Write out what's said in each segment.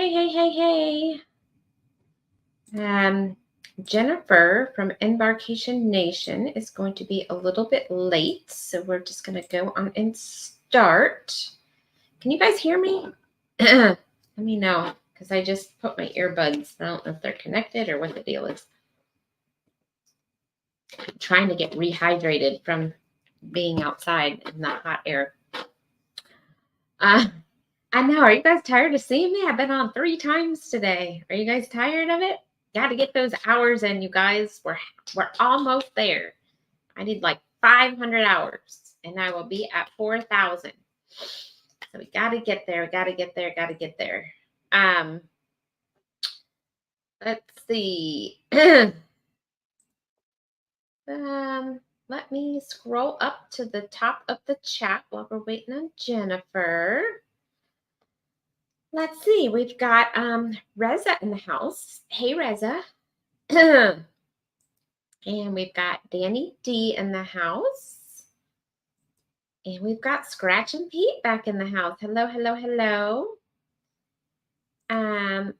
Hey. Jennifer from Embarkation Nation is going to be a little bit late, so we're just going to go on and start. Can you guys hear me? Let me know, because I just put my earbuds. I don't know if they're connected or what the deal is. I'm trying to get rehydrated from being outside in the hot air. I know. Are you guys tired of seeing me? I've been on 3 times today. Are you guys tired of it? Got to get those hours in, you guys. We're almost there. I need like 500 hours, and I will be at 4,000. So we got to get there. Got to get there. Let's see. Let me scroll up to the top of the chat while we're waiting on Jennifer. Let's see. We've got Reza in the house. Hey, Reza. And we've got Danny D in the house. And we've got Scratch and Pete back in the house. Hello. And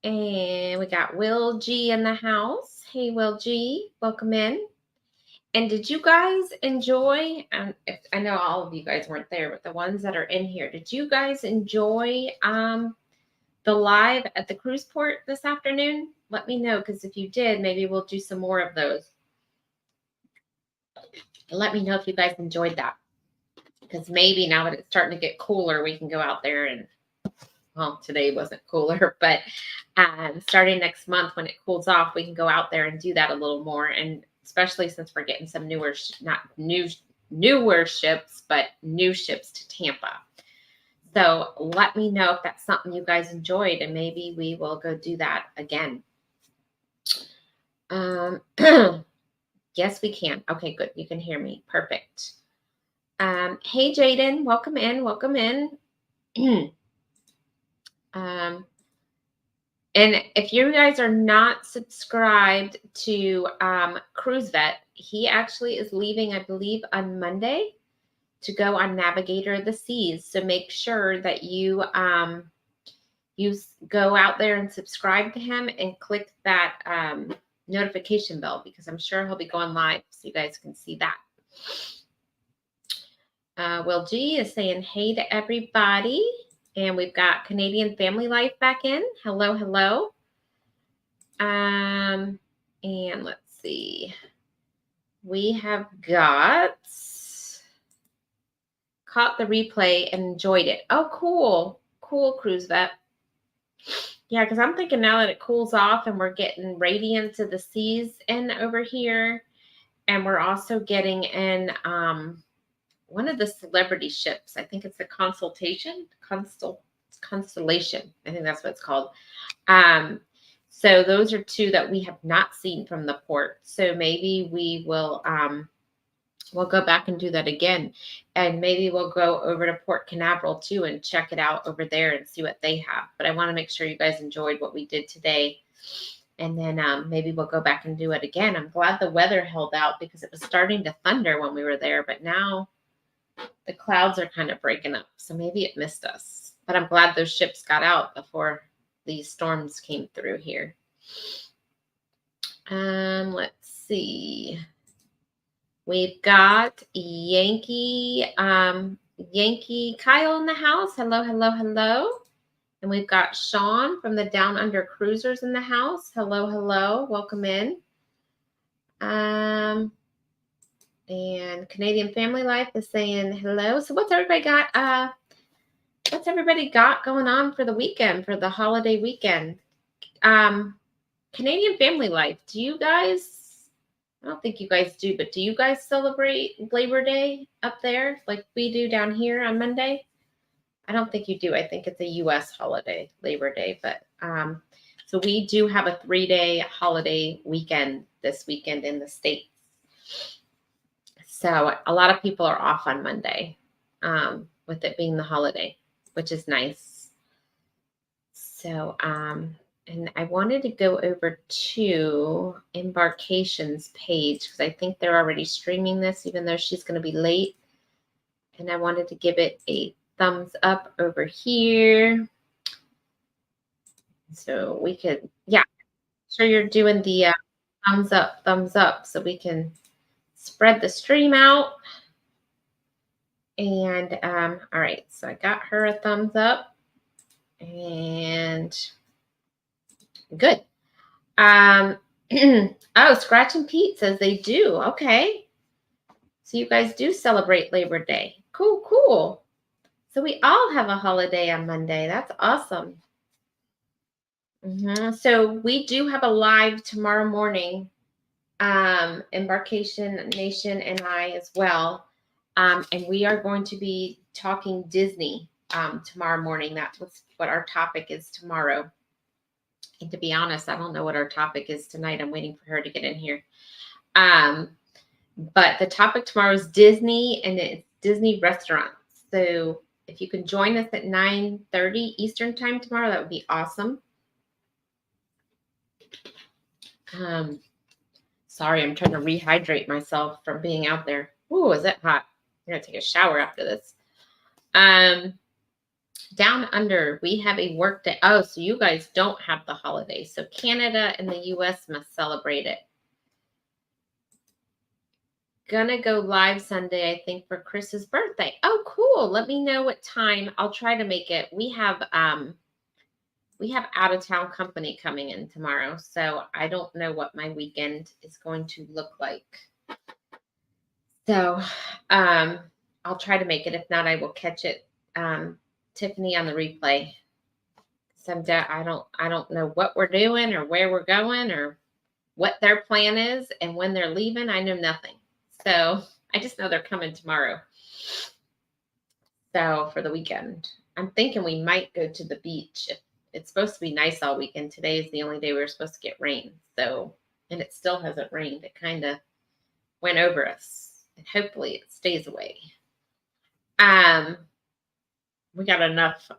we got Will G in the house. Hey, Will G. Welcome in. And did you guys enjoy, I know all of you guys weren't there, but the ones that are in here, did you guys enjoy the live at the cruise port this afternoon? Let me know, because if you did, maybe we'll do some more of those. Let me know if you guys enjoyed that, because maybe now that it's starting to get cooler, we can go out there and, well, today wasn't cooler, but starting next month when it cools off, we can go out there and do that a little more. And especially since we're getting some newer ships, but new ships to Tampa. So let me know if that's something you guys enjoyed, and maybe we will go do that again. Yes, we can. Okay, good. You can hear me. Perfect. Hey, Jaden, welcome in. And if you guys are not subscribed to Cruise Vet, he actually is leaving, I believe, on Monday to go on Navigator of the Seas. So make sure that you go out there and subscribe to him and click that notification bell, because I'm sure he'll be going live so you guys can see that. Will G is saying hey to everybody. And we've got Canadian Family Life back in. Hello. And let's see. We have got caught the replay and enjoyed it. Oh, cool. Cool, Cruise Vet. Yeah, because I'm thinking now that it cools off and we're getting Radiance of the Seas in over here. And we're also getting in one of the celebrity ships. I think it's the Constellation. I think that's what it's called. So those are 2 that we have not seen from the port. So maybe we will we'll go back and do that again. And maybe we'll go over to Port Canaveral too and check it out over there and see what they have. But I want to make sure you guys enjoyed what we did today. And then maybe we'll go back and do it again. I'm glad the weather held out, because it was starting to thunder when we were there. But now the clouds are kind of breaking up. So maybe it missed us. But I'm glad those ships got out before these storms came through here. Let's see. We've got Yankee Kyle in the house. Hello. And we've got Sean from the Down Under Cruisers in the house. Hello. Welcome in. And Canadian Family Life is saying hello. So what's everybody got? What's everybody got going on for the weekend, for the holiday weekend? Canadian Family Life, do you guys, I don't think you guys do, but do you guys celebrate Labor Day up there like we do down here on Monday? I don't think you do. I think it's a U.S. holiday, Labor Day. But so we do have a 3-day holiday weekend this weekend in the States. So a lot of people are off on Monday with it being the holiday, which is nice. So, and I wanted to go over to Embarkation's page, because I think they're already streaming this, even though she's going to be late. And I wanted to give it a thumbs up over here. So we could, yeah, sure you're doing the thumbs up so we can spread the stream out. And all right, so I got her a thumbs up and good. Oh, Scratch and Pete says they do. Okay. So you guys do celebrate Labor Day. Cool, cool. So we all have a holiday on Monday. That's awesome. So we do have a live tomorrow morning. Embarkation Nation and I as well. And we are going to be talking Disney tomorrow morning. That's what our topic is tomorrow. And to be honest, I don't know what our topic is tonight. I'm waiting for her to get in here. But the topic tomorrow is Disney, and it's Disney restaurants. So if you can join us at 9:30 Eastern time tomorrow, that would be awesome. Sorry, I'm trying to rehydrate myself from being out there. Ooh, is it hot? I'm going to take a shower after this. Down under, we have a work day. Oh, so you guys don't have the holiday. So Canada and the U.S. must celebrate it. Gonna go live Sunday, I think, for Chris's birthday. Oh, cool. Let me know what time. I'll try to make it. We have out of town company coming in tomorrow, so I don't know what my weekend is going to look like. So I'll try to make it. If not, I will catch it, Tiffany, on the replay. I don't know what we're doing or where we're going or what their plan is and when they're leaving. I know nothing. So I just know they're coming tomorrow. So for the weekend, I'm thinking we might go to the beach. It's supposed to be nice all weekend. Today is the only day we were supposed to get rain. So, and it still hasn't rained. It kind of went over us. And hopefully it stays away. We got enough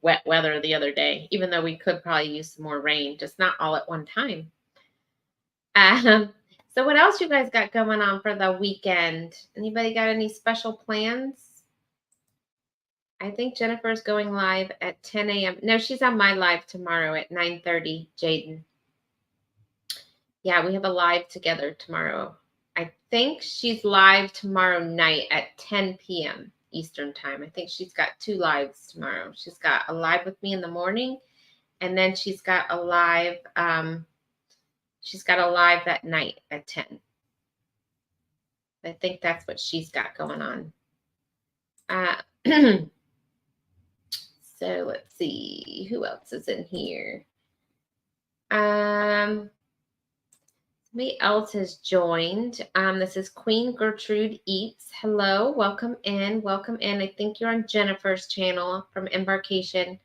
wet weather the other day, even though we could probably use some more rain, just not all at one time. So what else you guys got going on for the weekend? Anybody got any special plans? I think Jennifer's going live at 10 a.m. No, she's on my live tomorrow at 9:30, Jaden. Yeah, we have a live together tomorrow. I think she's live tomorrow night at 10 p.m. Eastern time. I think she's got 2 lives tomorrow. She's got a live with me in the morning, and then she's got a live that night at 10. I think that's what she's got going on. So let's see who else is in here. Somebody else has joined. This is Queen Gertrude Eats. Hello, welcome in, welcome in. I think you're on Jennifer's channel from Embarkation.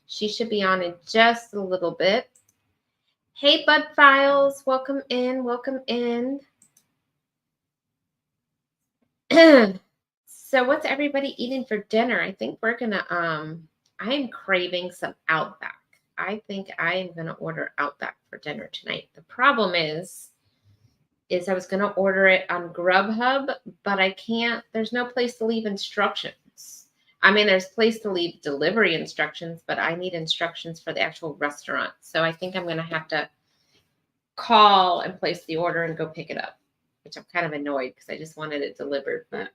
She should be on in just a little bit. Hey, Bud Files, welcome in, welcome in. So what's everybody eating for dinner? I think we're gonna I'm craving some Outback. I think I am gonna order Outback for dinner tonight. The problem is I was gonna order it on Grubhub, but I can't. There's no place to leave instructions. I mean, there's place to leave delivery instructions, but I need instructions for the actual restaurant. So I think I'm gonna have to call and place the order and go pick it up, which I'm kind of annoyed because I just wanted it delivered, but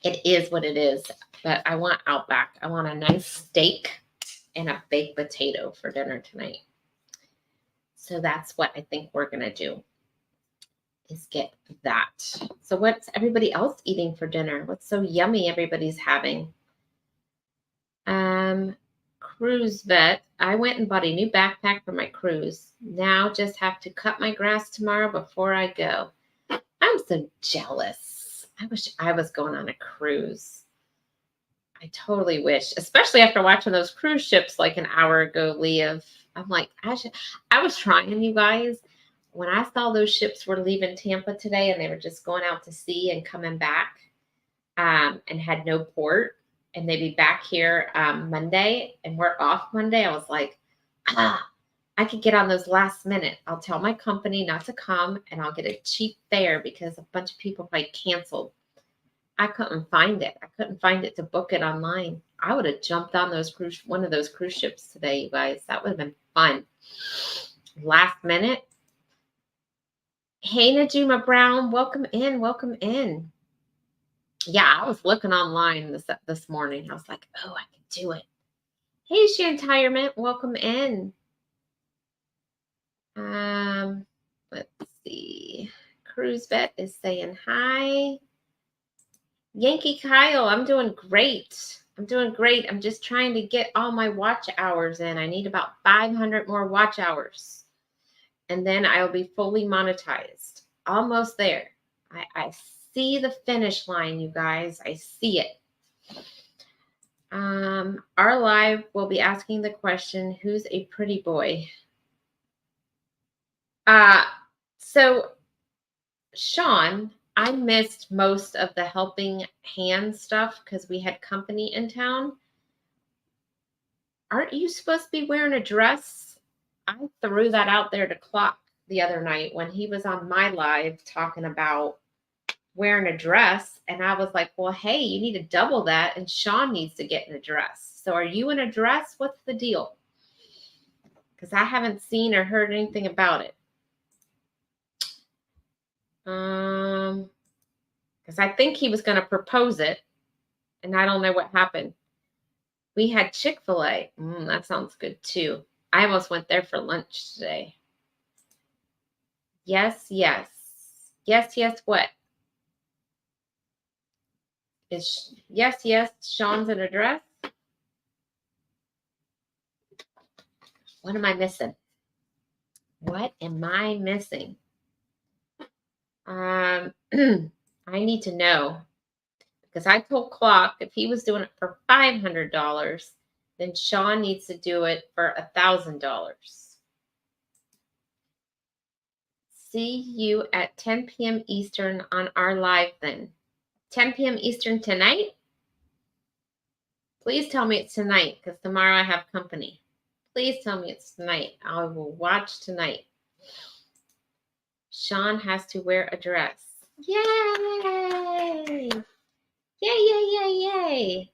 it is what it is. But I want Outback. I want a nice steak and a baked potato for dinner tonight. So that's what I think we're going to do, is get that. So what's everybody else eating for dinner? What's so yummy everybody's having? Cruise vet. I went and bought a new backpack for my cruise. Now just have to cut my grass tomorrow before I go. I'm so jealous. I wish I was going on a cruise. I totally wish, especially after watching those cruise ships like an hour ago leave. I'm like, I was trying, you guys. When I saw those ships were leaving Tampa today and they were just going out to sea and coming back and had no port, and they'd be back here Monday and we're off Monday, I was like, I could get on those last minute. I'll tell my company not to come and I'll get a cheap fare because a bunch of people probably canceled. I couldn't find it. I couldn't find it to book it online. I would have jumped on one of those cruise ships today, you guys. That would have been fun. Last minute. Hey, Najima Brown, welcome in. Welcome in. Yeah, I was looking online this morning. I was like, oh, I can do it. Hey, Shantirement, welcome in. Let's see. Cruise Vet is saying hi. Yankee Kyle, I'm doing great. I'm doing great. I'm just trying to get all my watch hours in. I need about 500 more watch hours. And then I'll be fully monetized. Almost there. I see the finish line, you guys. I see it. Our live will be asking the question, who's a pretty boy? So Sean, I missed most of the helping hand stuff because we had company in town. Aren't you supposed to be wearing a dress? I threw that out there to Clock the other night when he was on my live talking about wearing a dress. And I was like, well, hey, you need to double that. And Sean needs to get in a dress. So are you in a dress? What's the deal? Because I haven't seen or heard anything about it. Because I think he was going to propose it. And I don't know what happened. We had Chick-fil-A. That sounds good too. I almost went there for lunch today. Yes, yes. Yes, yes, what? Yes, yes, Sean's in a dress? What am I missing? What am I missing? I need to know. Because I told Clock if he was doing it for $500, then Sean needs to do it for $1,000. See you at 10 p.m. Eastern on our live then. 10 p.m. Eastern tonight? Please tell me it's tonight because tomorrow I have company. Please tell me it's tonight. I will watch tonight. Sean has to wear a dress. Yay! Yay, yay, yay, yay.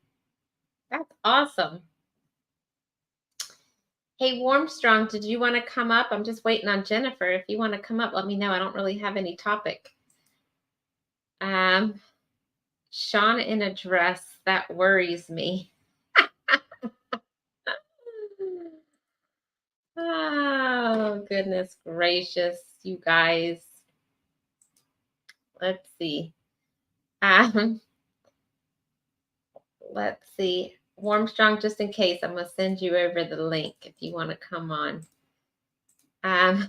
That's awesome. Hey, Warmstrong, did you want to come up? I'm just waiting on Jennifer. If you want to come up, let me know. I don't really have any topic. Sean in a dress, that worries me. Oh, goodness gracious, you guys. Let's see. Let's see. Warmstrong, just in case, I'm going to send you over the link if you want to come on. I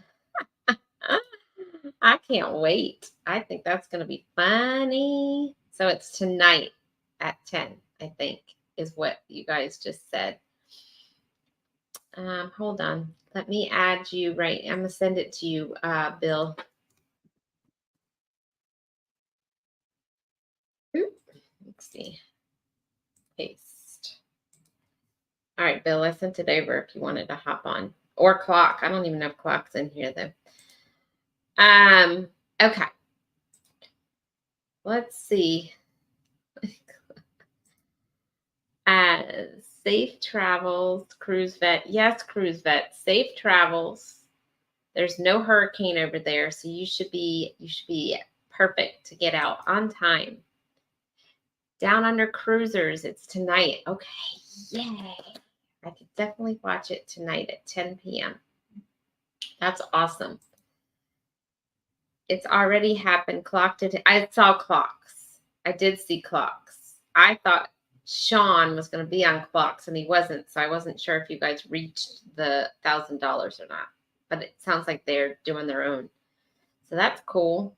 can't wait. I think that's going to be funny. So it's tonight at 10, I think, is what you guys just said. Hold on. Let me add you right. I'm going to send it to you, Bill. Let's see. Paste. All right, Bill, I sent it over if you wanted to hop on. Or Clock. I don't even know if Clock's in here, though. Okay. Let's see. Safe travels, Cruise Vet. Yes, Cruise Vet. Safe travels. There's no hurricane over there, so you should be perfect to get out on time. Down Under Cruisers, it's tonight. Okay, yay. I could definitely watch it tonight at 10 p.m. That's awesome. It's already happened. I saw Clocks. I did see Clocks. I thought Sean was going to be on Clocks, and he wasn't, so I wasn't sure if you guys reached the $1,000 or not. But it sounds like they're doing their own. So that's cool.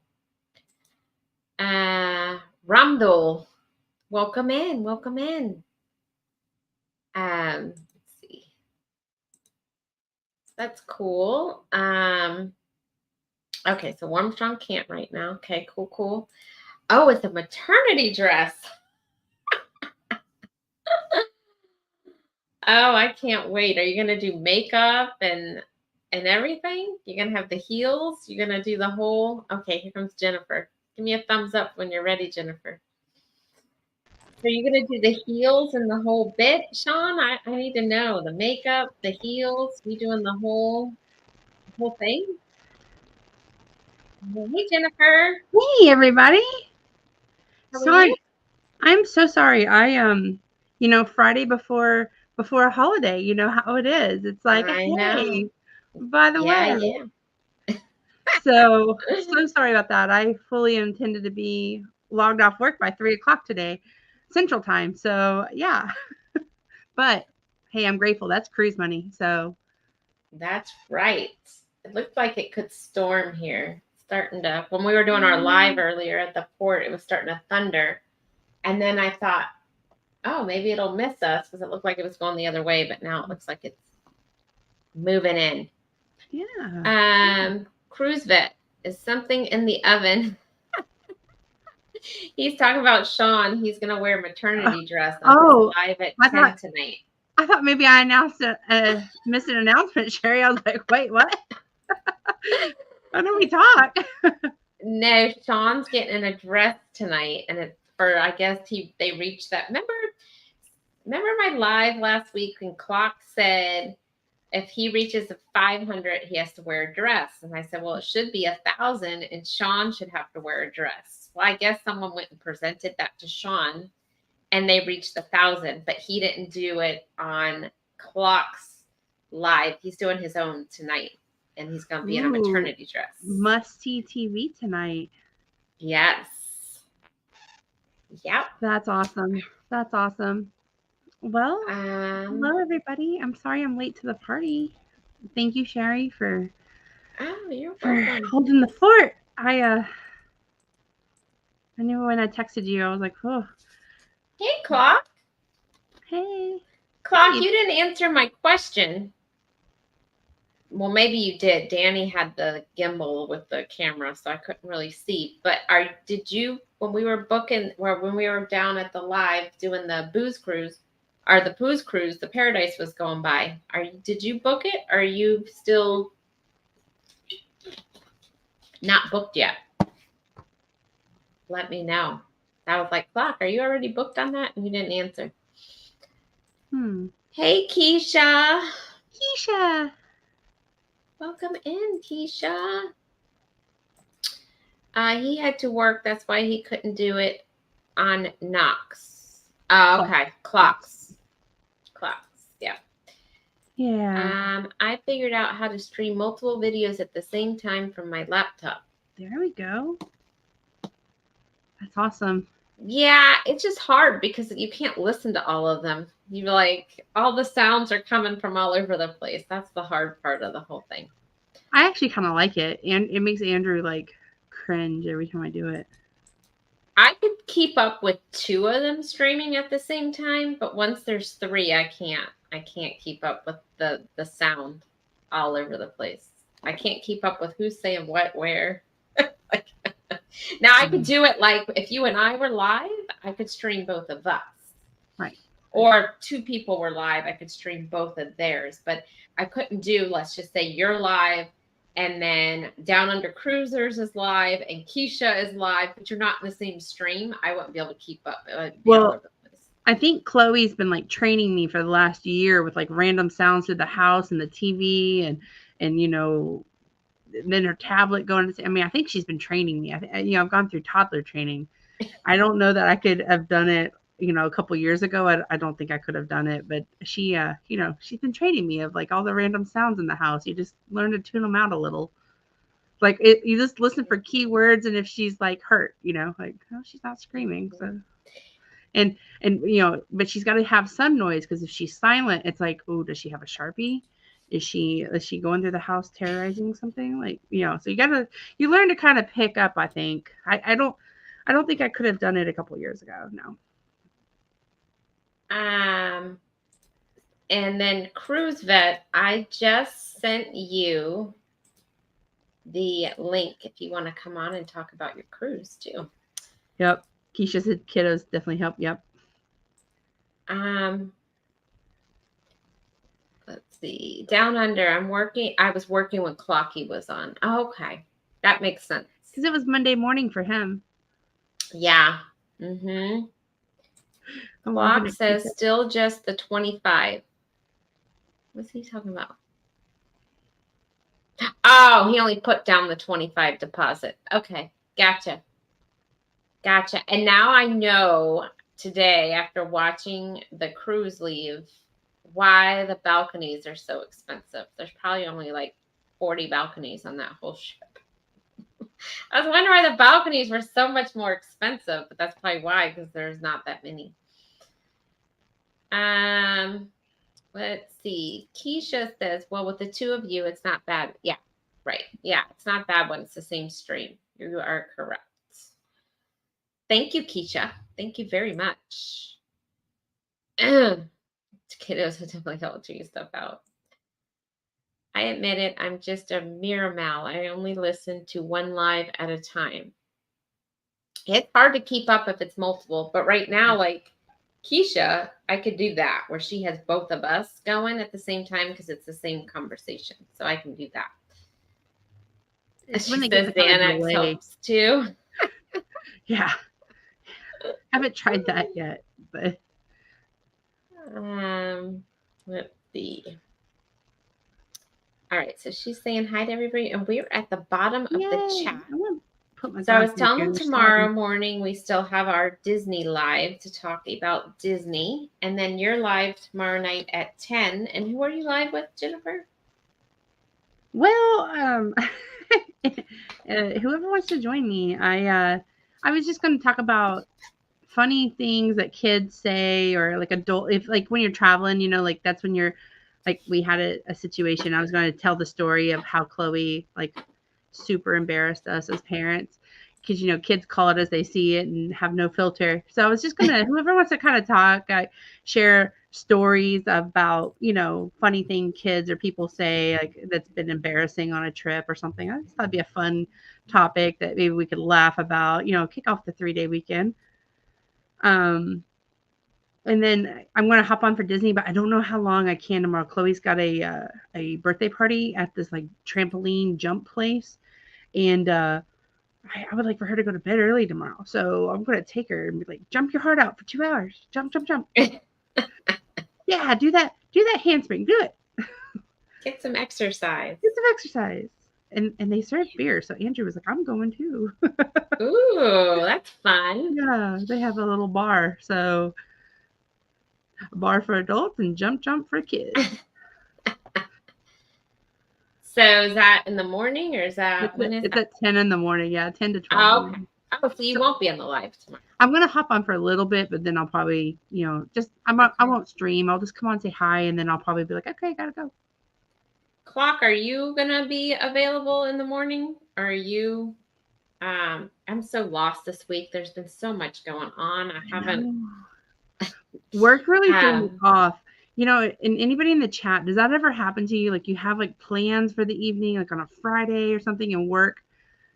Ramdol, welcome in. Welcome in. Let's see. That's cool. Okay, so Warmstrong can't right now. Okay, cool, cool. Oh, it's a maternity dress. Oh, I can't wait. Are you going to do makeup and everything? You're going to have the heels? You're going to do the whole... Okay, here comes Jennifer. Give me a thumbs up when you're ready, Jennifer. Are you gonna do the heels and the whole bit, Sean? I need to know the makeup, the heels. You doing the whole thing? Hey, Jennifer. Hey everybody. How are you? Sorry. I'm so sorry. Friday before a holiday, you know how it is. It's like, I know. hey, by the Yeah, way. yeah. So sorry about that. I fully intended to be logged off work by 3 o'clock today, Central Time. So yeah. But hey, I'm grateful. That's cruise money. So That's right. It looked like it could storm here. Starting to, when we were doing our live earlier at the port, it was starting to thunder. And then I thought, oh, maybe it'll miss us because it looked like it was going the other way, but now it looks like it's moving in. yeah. Cruise vet, is something in the oven? He's talking about Sean. He's gonna wear a maternity dress on his Oh, live at I 10 thought tonight. I thought maybe I missed an announcement, Sherry. I was like, wait, what? Why don't we talk? No, Sean's getting a dress tonight, and it's for, I guess they reached that. Remember my live last week when Clock said if he reaches a 500, he has to wear a dress. And I said, well, it should be 1,000, and Sean should have to wear a dress. Well, I guess someone went and presented that to Sean, and they reached 1,000, but he didn't do it on Clock's live. He's doing his own tonight, and he's going to be in a Ooh, maternity dress. must see TV tonight. Yes. Yep. That's awesome. That's awesome. Well, hello everybody. I'm sorry I'm late to the party. Thank you, Sherry, Oh, you're for welcome. holding the fort. I knew when I texted you, I was like, oh. Hey, Clock. Hey. Clock, you didn't answer my question. Well, maybe you did. Danny had the gimbal with the camera, so I couldn't really see. But did you, when we were when we were down at the live doing the booze cruise, or the booze cruise, the Paradise was going by. Did you book it? Or are you still not booked yet? Let me know. I was like, Clock, are you already booked on that? And you didn't answer. Hey, Keisha. Keisha. Welcome in, Keisha. He had to work. That's why he couldn't do it on Knox. Oh, okay. Clocks. Yeah. Yeah. I figured out how to stream multiple videos at the same time from my laptop. There we go. That's awesome. Yeah, it's just hard because you can't listen to all of them. You're like, all the sounds are coming from all over the place. That's the hard part of the whole thing. I actually kind of like it, and it makes Andrew like cringe every time I do it. I could keep up with 2 of them streaming at the same time, but once there's 3, I can't keep up with the sound all over the place. I can't keep up with who's saying what where. Now I could do it like if you and I were live, I could stream both of us. Right. Or 2 people were live, I could stream both of theirs, but I couldn't do, let's just say you're live and then Down Under Cruisers is live and Keisha is live, but you're not in the same stream. I wouldn't be able to keep up. Well, I think Chloe's been like training me for the last year with like random sounds through the house and the TV and then her tablet going to. I mean, I think she's been training me. I've gone through toddler training. I don't know that I could have done it. A couple years ago, I don't think I could have done it. But she's been training me of like all the random sounds in the house. You just learn to tune them out a little. Like you just listen for keywords, and if she's like hurt, like oh, she's not screaming. So and but she's got to have some noise because if she's silent, it's like, oh, does she have a Sharpie? Is she going through the house terrorizing something? Like, so you learn to kind of pick up, I think. I don't think I could have done it a couple years ago. No. And then Cruise Vet, I just sent you the link if you want to come on and talk about your cruise too. Yep. Keisha said kiddos definitely help. Yep. Let's see. Down Under, I was working when Clocky was on. Oh, okay. That makes sense. Because it was Monday morning for him. Yeah. Mm-hmm. I'm laughing Clock at says Keisha. still just the 25. What's he talking about? Oh, he only put down the 25 deposit. Okay, gotcha. Gotcha. And now I know today, after watching the cruise leave, why the balconies are so expensive. There's probably only like 40 balconies on that whole ship. I was wondering why the balconies were so much more expensive, but that's probably why, because there's not that many. Let's see. Keisha says, well, with the two of you, it's not bad. Yeah, right. Yeah, it's not bad when it's the same stream. You are correct. Thank you, Keisha. Thank you very much. Kiddos are definitely helping stuff out. I admit it, I'm just a mere mal. I only listen to one live at a time. It's hard to keep up if it's multiple, but right now, like Keisha, I could do that where she has both of us going at the same time because it's the same conversation. So I can do that. It's She when they get says the kind of Xanax delay. helps too. Yeah. Haven't tried that yet, but Let's see. All right, so she's saying hi to everybody, and we're at the bottom of the chat. I want to put my So I was glasses telling here. them tomorrow morning we still have our Disney live to talk about Disney, and then you're live tomorrow night at 10. And who are you live with, Jennifer? Well, whoever wants to join me, I was just going to talk about funny things that kids say or like adult, if like when you're traveling, you know, like that's when you're like, we had a situation. I was going to tell the story of how Chloe like super embarrassed us as parents because, you know, kids call it as they see it and have no filter. So I was just going to, whoever wants to kind of talk, share stories about, you know, funny thing kids or people say like that's been embarrassing on a trip or something. I just thought it'd be a fun topic that maybe we could laugh about, you know, kick off the 3-day weekend. And then I'm going to hop on for Disney, but I don't know how long I can tomorrow. Chloe's got a birthday party at this like trampoline jump place, and I would like for her to go to bed early tomorrow. So I'm going to take her and be like, jump your heart out for 2 hours. Jump, jump, jump. Yeah, do that handspring. Do it. Get some exercise. Get some exercise. And they serve beer. So Andrew was like, I'm going too. Ooh, that's fun. Yeah, they have a little bar. So a bar for adults and jump for kids. So is that in the morning or is that It's at 10 in the morning. Yeah, 10 to 12. Oh, okay. Oh, so you won't be on the live tomorrow. I'm gonna hop on for a little bit, but then I'll probably, you know, I won't stream. I'll just come on, say hi, and then I'll probably be like, okay, gotta go. Clock, are you gonna be available in the morning? Are you? I'm so lost this week. There's been so much going on. I haven't. Work really threw me off. You know, and anybody in the chat, does that ever happen to you? Like you have like plans for the evening, like on a Friday or something, and work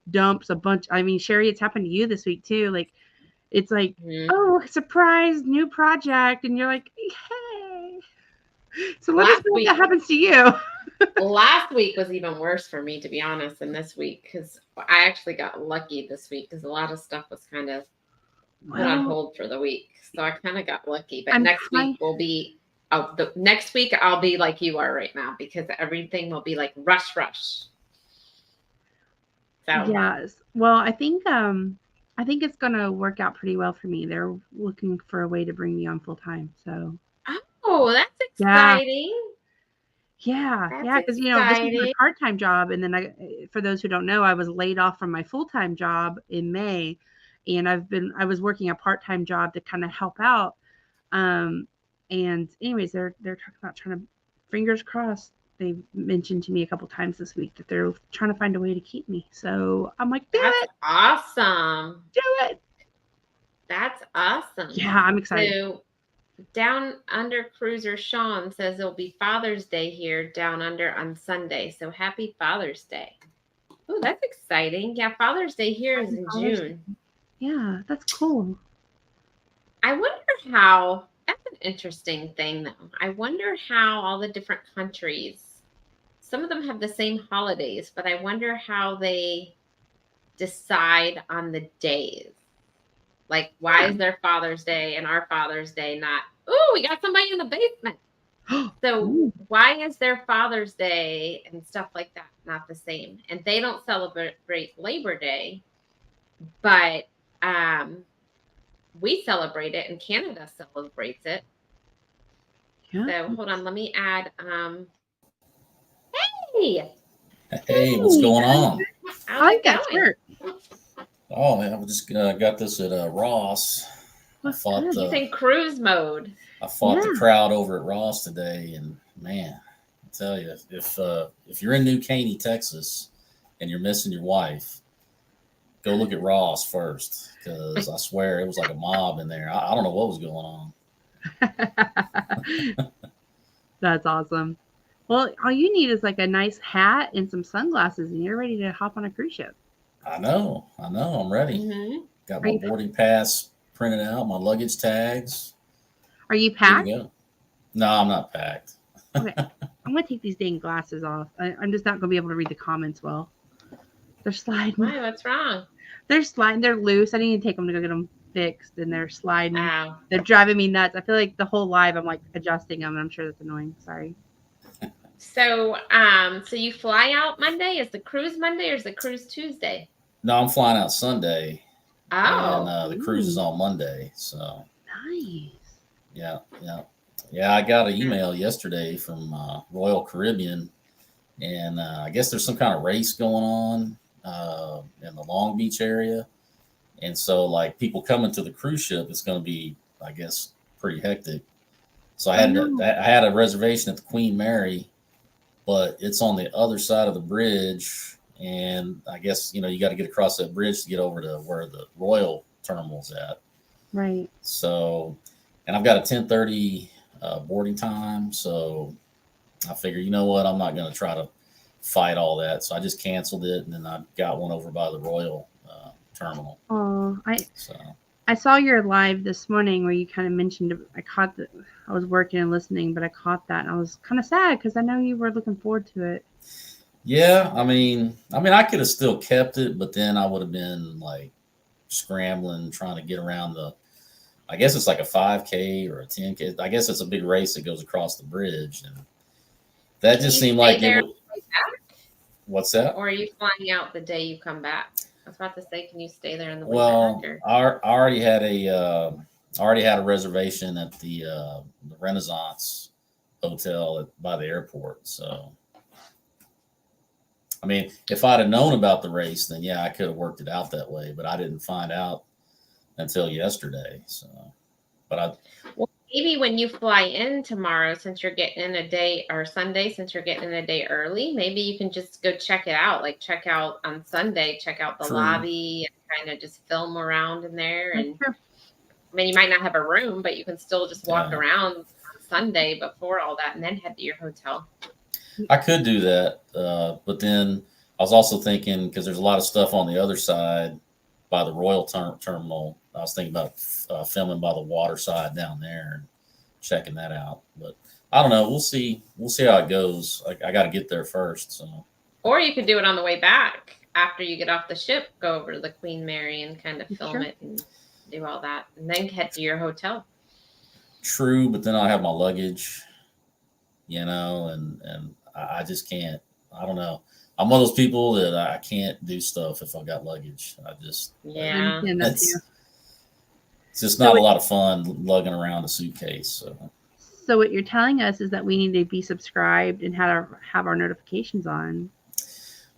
dumps a bunch. I mean, Sherry, it's happened to you this week too. Like it's like, oh, surprise, new project, and you're like, hey. So let us know if that happens to you. Last week was even worse for me, to be honest, than this week because I actually got lucky this week because a lot of stuff was kind of put on hold for the week. So I kind of got lucky. But next week will be next week I'll be like you are right now because everything will be like rush. So yes. Well, I think it's gonna work out pretty well for me. They're looking for a way to bring me on full time. So that's exciting. Yeah, because you know this is my part-time job, and then for those who don't know, I was laid off from my full-time job in May, and I was working a part-time job to kind of help out. And anyways, they're talking about trying to, fingers crossed. They've mentioned to me a couple times this week that they're trying to find a way to keep me. So I'm like, that's awesome. Do it. That's awesome. Yeah, I'm excited. So Down Under Cruiser Sean says it'll be Father's Day here down under on Sunday. So happy Father's Day. Oh, that's exciting. Yeah, Father's Day here is in June. Yeah, that's cool. I wonder how, that's an interesting thing though. I wonder how all the different countries, some of them have the same holidays, but I wonder how they decide on the days. Like, why is their Father's Day and our Father's Day not, oh, we got somebody in the basement. So why is their Father's Day and stuff like that not the same? And they don't celebrate Labor Day, but we celebrate it, and Canada celebrates it. So hold on, let me add. Hey, what's going on? How's it going? Oh man, I just got this at Ross. He's in cruise mode. I fought the crowd over at Ross today, and man, I tell you, if you're in New Caney, Texas, and you're missing your wife, go look at Ross first, because I swear it was like a mob in there. I don't know what was going on. That's awesome. Well, all you need is like a nice hat and some sunglasses, and you're ready to hop on a cruise ship. I know. I'm ready. Mm-hmm. Got my boarding pass printed out, my luggage tags. Are you packed? No, I'm not packed. Okay. I'm going to take these dang glasses off. I'm just not going to be able to read the comments well. They're sliding. Why? What's wrong? They're sliding. They're loose. I need to take them to go get them fixed, and they're sliding. Ow. They're driving me nuts. I feel like the whole live I'm like adjusting them, and I'm sure that's annoying. Sorry. So, so you fly out Monday? Is the cruise Monday or is the cruise Tuesday? No, I'm flying out Sunday. Oh. And the cruise is on Monday. So. Nice. Yeah. I got an email yesterday from Royal Caribbean, and I guess there's some kind of race going on in the Long Beach area. And so, like, people coming to the cruise ship, it's going to be, I guess, pretty hectic. So I had a reservation at the Queen Mary, but it's on the other side of the bridge. And I guess, you got to get across that bridge to get over to where the Royal Terminal's at. Right. So, and I've got a 10:30 boarding time. So I figure, you know what, I'm not going to try to fight all that. So I just canceled it. And then I got one over by the Royal Terminal. Oh, I saw your live this morning where you kind of mentioned, I was working and listening, but I caught that. And I was kind of sad because I know you were looking forward to it. Yeah, I mean, I could have still kept it, but then I would have been like scrambling, trying to get around I guess it's like a 5K or a 10K. I guess it's a big race that goes across the bridge. And that just seemed like it would. What's that? Or are you flying out the day you come back? I was about to say, can you stay there in the way back? I already had a reservation at the Renaissance Hotel by the airport. So, I mean, if I'd have known about the race, then yeah, I could have worked it out that way. But I didn't find out until yesterday. So, well, maybe when you fly in tomorrow, since you're getting in a day, or Sunday, since you're getting in a day early, maybe you can just go check it out. Like check out on Sunday, check out the lobby, and kind of just film around in there. And I mean, you might not have a room, but you can still just walk around on Sunday before all that, and then head to your hotel. I could do that, but then I was also thinking, because there's a lot of stuff on the other side by the Royal Terminal. I was thinking about filming by the water side down there and checking that out. But I don't know. We'll see. We'll see how it goes. I got to get there first. So. Or you could do it on the way back after you get off the ship. Go over to the Queen Mary and kind of film it and do all that, and then head to your hotel. True, but then I have my luggage, and I just can't. I don't know. I'm one of those people that I can't do stuff if I got luggage. It's just not a lot of fun lugging around a suitcase. So what you're telling us is that we need to be subscribed and have our notifications on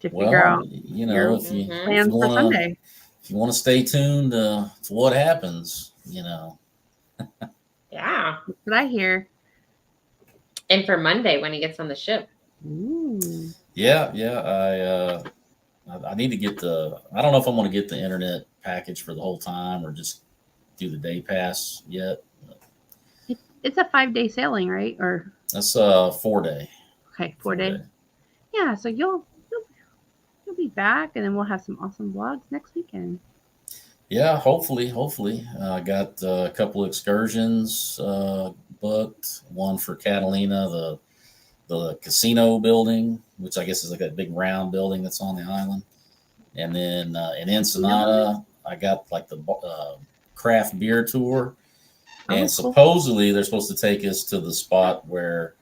to figure out if you plans for Sunday. If you want to stay tuned to what happens, Yeah. That's what I hear. And for Monday when he gets on the ship. Ooh. Yeah. I need to get I don't know if I'm going to get the internet package for the whole time or just do the day pass yet. It's a 5-day sailing, right? Or that's 4-day. Okay, 4-day. Yeah, so you'll be back, and then we'll have some awesome vlogs next weekend. Yeah, hopefully. I got a couple excursions booked. One for Catalina, the casino building, which I guess is like that big round building that's on the island. And then in Ensenada, I got like the craft beer tour. And Oh, cool. supposedly they're supposed to take us to the spot where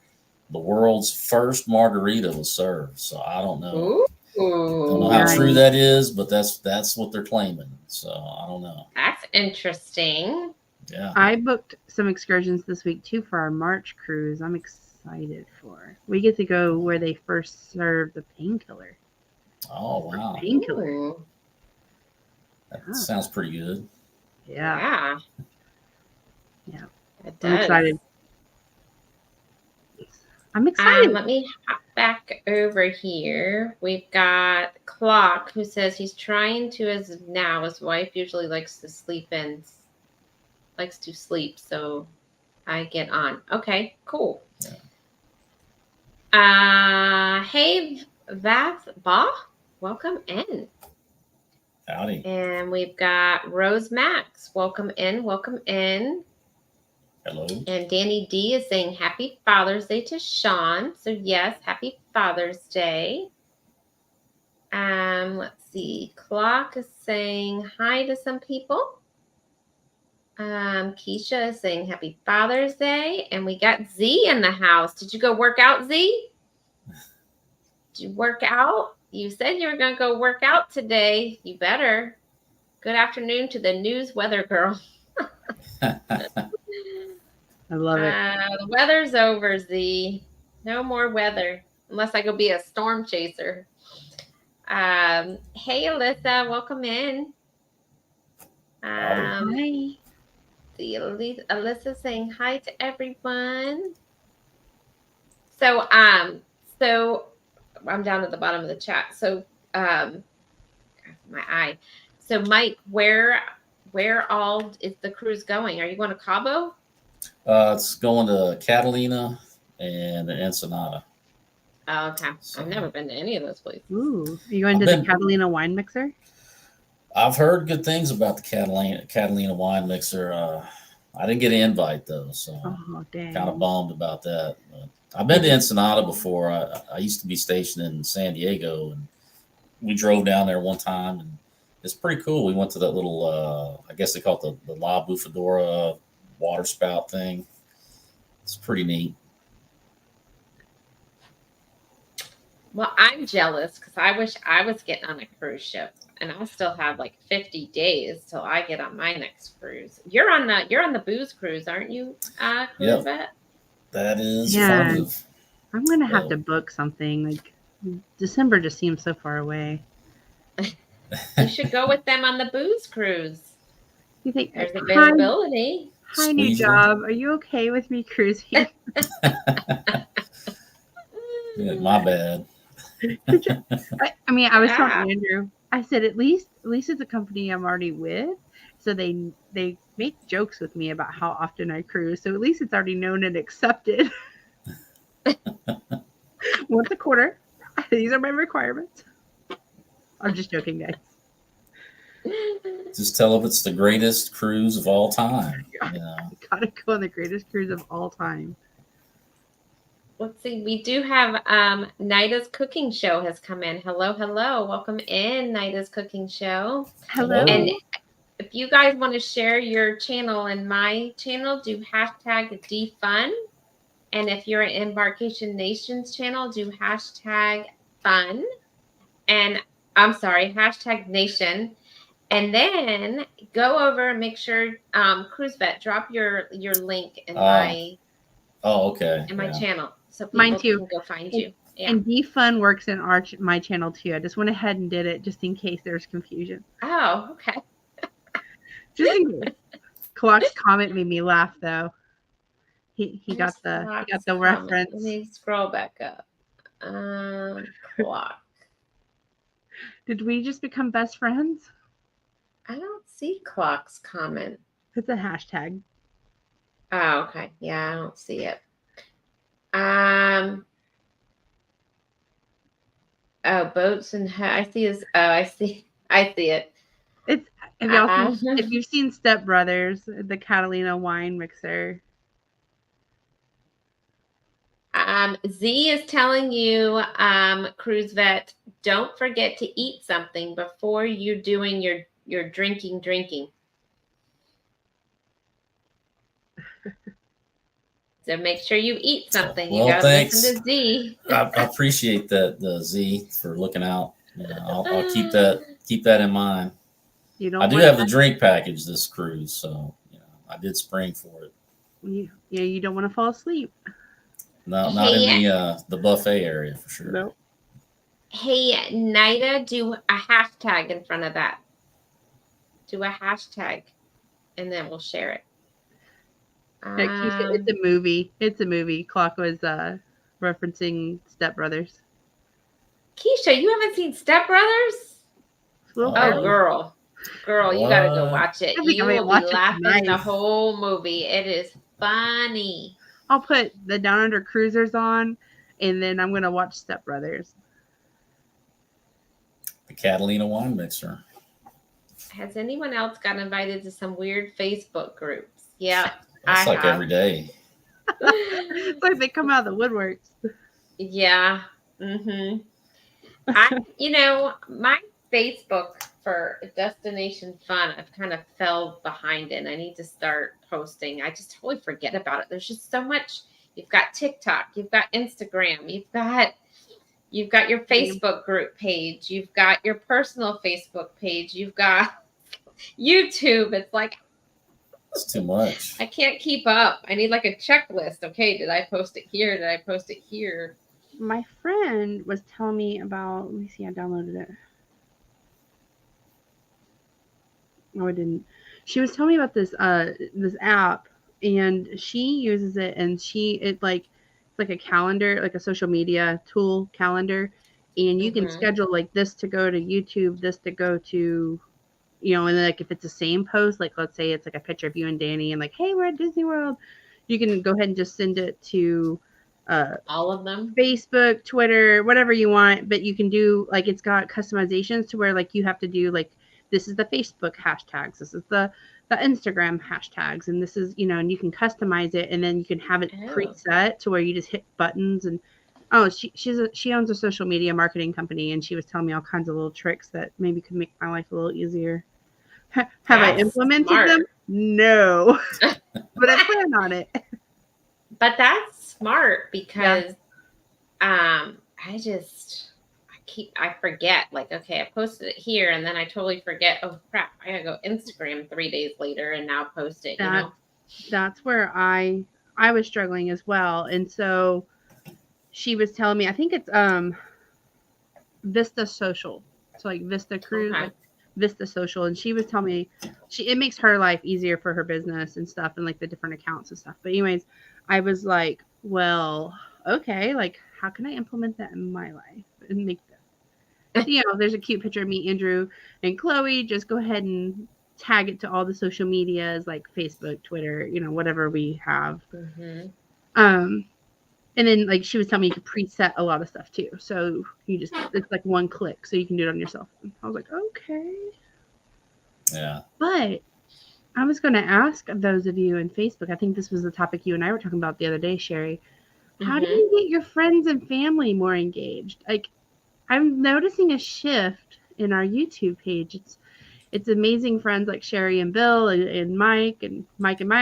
the world's first margarita was served. So I don't know. Don't know how Nice. true that is, but that's what they're claiming. So I don't know. That's interesting. Yeah. I booked some excursions this week too for our March cruise. I'm excited for. We get to go where they first served the painkiller. Oh wow. Painkiller. Ooh, That Yeah. sounds pretty good. Yeah. Yeah. Yeah. It I'm does. excited. I'm excited. Let me hop back over here. We've got Clock, who says he's trying to, as of now, his wife usually likes to sleep, so I get on. Okay, cool. Hey, Vath Ba, welcome in. Howdy. And we've got Rose Max, welcome in, welcome in. Hello. And Danny D is saying happy Father's Day to Sean. So yes, happy Father's Day. Let's see. Clock is saying hi to some people. Keisha is saying happy Father's Day. And we got Z in the house. Did you go work out, Z? Did you work out? You said you were going to go work out today. You better. Good afternoon to the news weather girl. I love it. The weather's over, Z. No more weather. Unless I go be a storm chaser. Hey, Alyssa. Welcome in. Hi. See, Alyssa saying hi to everyone. So I'm down at the bottom of the chat. So, my eye. So, Mike, where all is the cruise going? Are you going to Cabo? It's going to Catalina and Ensenada. Oh, okay. So, I've never been to any of those places. Ooh, are you going to the Catalina wine mixer? I've heard good things about the Catalina wine mixer. I didn't get an invite though, so dang. kind of bummed about that. But I've been to Ensenada before. I used to be stationed in San Diego, and we drove down there one time, and it's pretty cool. We went to that little, I guess they call it the La Bufadora water spout thing. It's pretty neat. Well, I'm jealous because I wish I was getting on a cruise ship, and I still have like 50 days till I get on my next cruise. You're on the booze cruise, aren't you, cruise vet? That is affirmative. I'm gonna have to book something. Like December just seems so far away. You should go with them on the booze cruise. You think there's availability? Hi, new job. Are you okay with me cruising? Yeah, my bad. I mean, I was talking to Andrew. I said, at least it's a company I'm already with, so they make jokes with me about how often I cruise. So at least it's already known and accepted. Once a quarter. These are my requirements. I'm just joking, guys. Just tell them it's the greatest cruise of all time. You know? Gotta go on the greatest cruise of all time. Let's see. We do have Nida's cooking show has come in. Hello. Welcome in, Nida's cooking show. Hello. And if you guys want to share your channel and my channel, do hashtag #defun. And if you're an Embarkation Nations channel, do hashtag fun. And I'm sorry, hashtag nation. And then go over and make sure Cruise Vet, drop your link in my channel so people can go find you. Yeah. And defun works in my channel too. I just went ahead and did it just in case there's confusion. Oh, okay. Just in case. Clock's comment made me laugh though. He got the reference. Let me scroll back up. Clock. Did we just become best friends? I don't see Clock's comment. It's a hashtag. Oh, okay. Yeah, I don't see it. Boats and I see his. Oh, I see it. It's if you've seen Step Brothers, the Catalina wine mixer. Z is telling you, Cruise Vet, don't forget to eat something before you're doing your drinking. So make sure you eat something. You Well, gotta thanks. listen to Z. I appreciate that, Z, for looking out. I'll keep that in mind. You don't I do want have the drink package this cruise, so I did spring for it. you don't want to fall asleep. No, not in the buffet area for sure. Nope. Hey, Nida, do a hashtag in front of that. Do a hashtag, and then we'll share it. Keisha, it's a movie. It's a movie. Clock was referencing Step Brothers. Keisha, you haven't seen Step Brothers? Oh, girl, you gotta go watch it. You will be laughing the whole movie. It is funny. I'll put the Down Under Cruisers on, and then I'm gonna watch Step Brothers. The Catalina wine mixer. Has anyone else gotten invited to some weird Facebook groups? Yeah, That's like every day. It's like they come out of the woodworks. Yeah. Mm-hmm. My Facebook for Destination Fun, I've kind of fell behind in. I need to start posting. I just totally forget about it. There's just so much. You've got TikTok, you've got Instagram, you've got your Facebook group page, you've got your personal Facebook page, you've got YouTube. It's like, it's too much. I can't keep up. I need like a checklist. Okay, did I post it here? Did I post it here? My friend was telling me about, let me see, I downloaded it. No, I didn't. She was telling me about this app, and she uses it, and it's like a calendar, like a social media tool calendar, and you can schedule like this to go to YouTube, this to go to, and then like if it's the same post, like let's say it's like a picture of you and Danny and like, hey, we're at Disney World, you can go ahead and just send it to all of them, Facebook, Twitter, whatever you want, but you can do like, it's got customizations to where like you have to do like, this is the Facebook hashtags, this is the Instagram hashtags, and this is, and you can customize it, and then you can have it preset to where you just hit buttons. And she owns a social media marketing company, and she was telling me all kinds of little tricks that maybe could make my life a little easier. Have I implemented them? No, but I plan on it. But that's smart because I forget, like, okay, I posted it here, and then I totally forget, oh crap, I gotta go Instagram 3 days later and now post it. That's where I was struggling as well. And so she was telling me, I think it's Vista Social, so like Vista Cruise, like Vista Social, and she was telling me it makes her life easier for her business and stuff, and like the different accounts and stuff. But anyways, I was like, well, okay, like how can I implement that in my life and make that? There's a cute picture of me, Andrew, and Chloe. Just go ahead and tag it to all the social medias like Facebook, Twitter, whatever we have. And then like she was telling me you could preset a lot of stuff too. So it's like one click, so you can do it on your cell phone. I was like, okay. Yeah. But I was going to ask those of you in Facebook, I think this was the topic you and I were talking about the other day, Sherry. How do you get your friends and family more engaged? Like, I'm noticing a shift in our YouTube page. It's amazing friends like Sherry and Bill and Mike and Mike and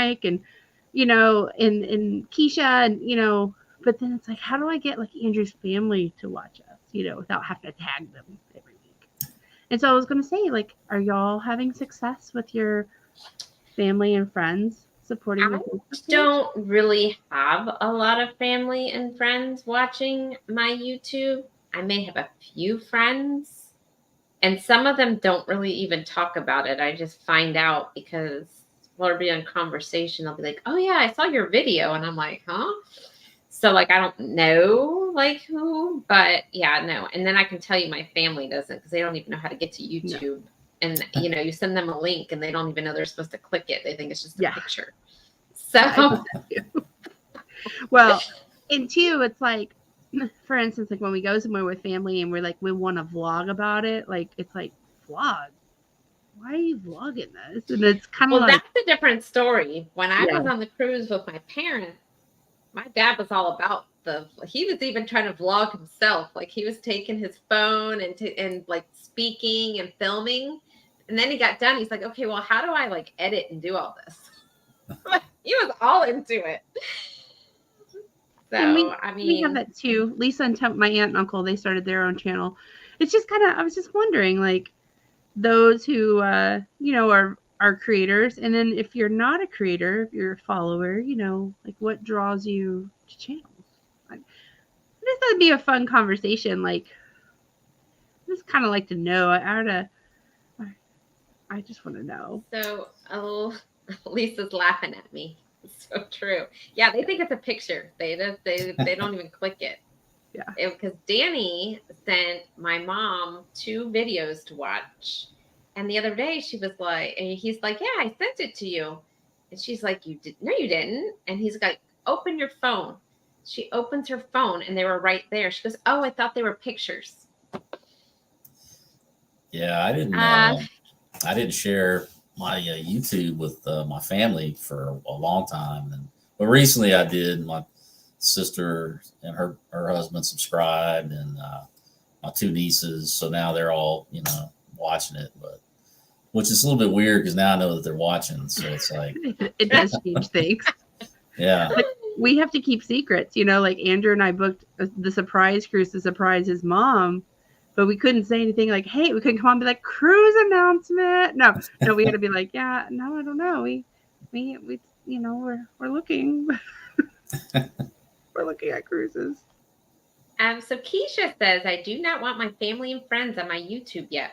and Keisha and but then it's like, how do I get like Andrew's family to watch us, without having to tag them every week? And so I was going to say, like, are y'all having success with your family and friends supporting your Facebook page? I don't really have a lot of family and friends watching my YouTube. I may have a few friends, and some of them don't really even talk about it. I just find out because we'll be in conversation. They'll be like, oh yeah, I saw your video. And I'm like, huh? So like, I don't know like who, but yeah, no. And then I can tell you my family doesn't, because they don't even know how to get to YouTube. No. And you send them a link and they don't even know they're supposed to click it. They think it's just a picture. So well, and two, it's like, for instance, like when we go somewhere with family and we're like, we want to vlog about it. Like, it's like, vlog? Why are you vlogging this? And it's kind of that's a different story. When I was on the cruise with my parents, my dad was all about he was even trying to vlog himself. Like he was taking his phone and like speaking and filming. And then he got done. He's like, okay, well, how do I like edit and do all this? He was all into it. So, And I we have mean, that too. Lisa and my aunt and uncle, they started their own channel. It's just kind of, I was just wondering, like, those who, are creators. And then if you're not a creator, if you're a follower, like what draws you to channels? I just thought it'd be a fun conversation. Like, I just kind of like to know. I just want to know. so Lisa's laughing at me. It's so true. Yeah, they think it's a picture. They don't even click it. Yeah. Because Danny sent my mom 2 videos to watch. And the other day she was like, and he's like, yeah, I sent it to you. And she's like, you did? No, you didn't. And he's like, open your phone. She opens her phone and they were right there. She goes, oh, I thought they were pictures. Yeah, I didn't share my YouTube with my family for a long time, but recently I did. My sister and her husband subscribed, and my 2 nieces. So now they're all watching it, but which is a little bit weird because now I know that they're watching. So it's like it does change things. Yeah. But we have to keep secrets. Like Andrew and I booked the surprise cruise to surprise his mom. But we couldn't say anything like, hey, we couldn't come on and be like, cruise announcement. No, we had to be like, yeah, no, I don't know. We we're looking. We're looking at cruises. So Keisha says, I do not want my family and friends on my YouTube yet.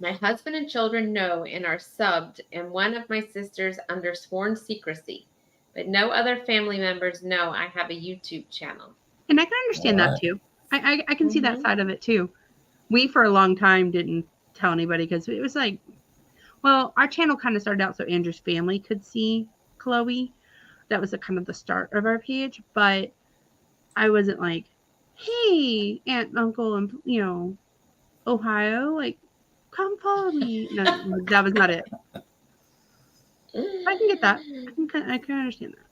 My husband and children know and are subbed, and one of my sisters under sworn secrecy. But no other family members know I have a YouTube channel. And I can understand that too. I can see that side of it too. We, for a long time, didn't tell anybody because it was like, well, our channel kind of started out so Andrew's family could see Chloe. That was kind of the start of our page. But I wasn't like, hey, aunt and uncle and, Ohio, like, come follow me. No, that was not it. I can get that. I can understand that.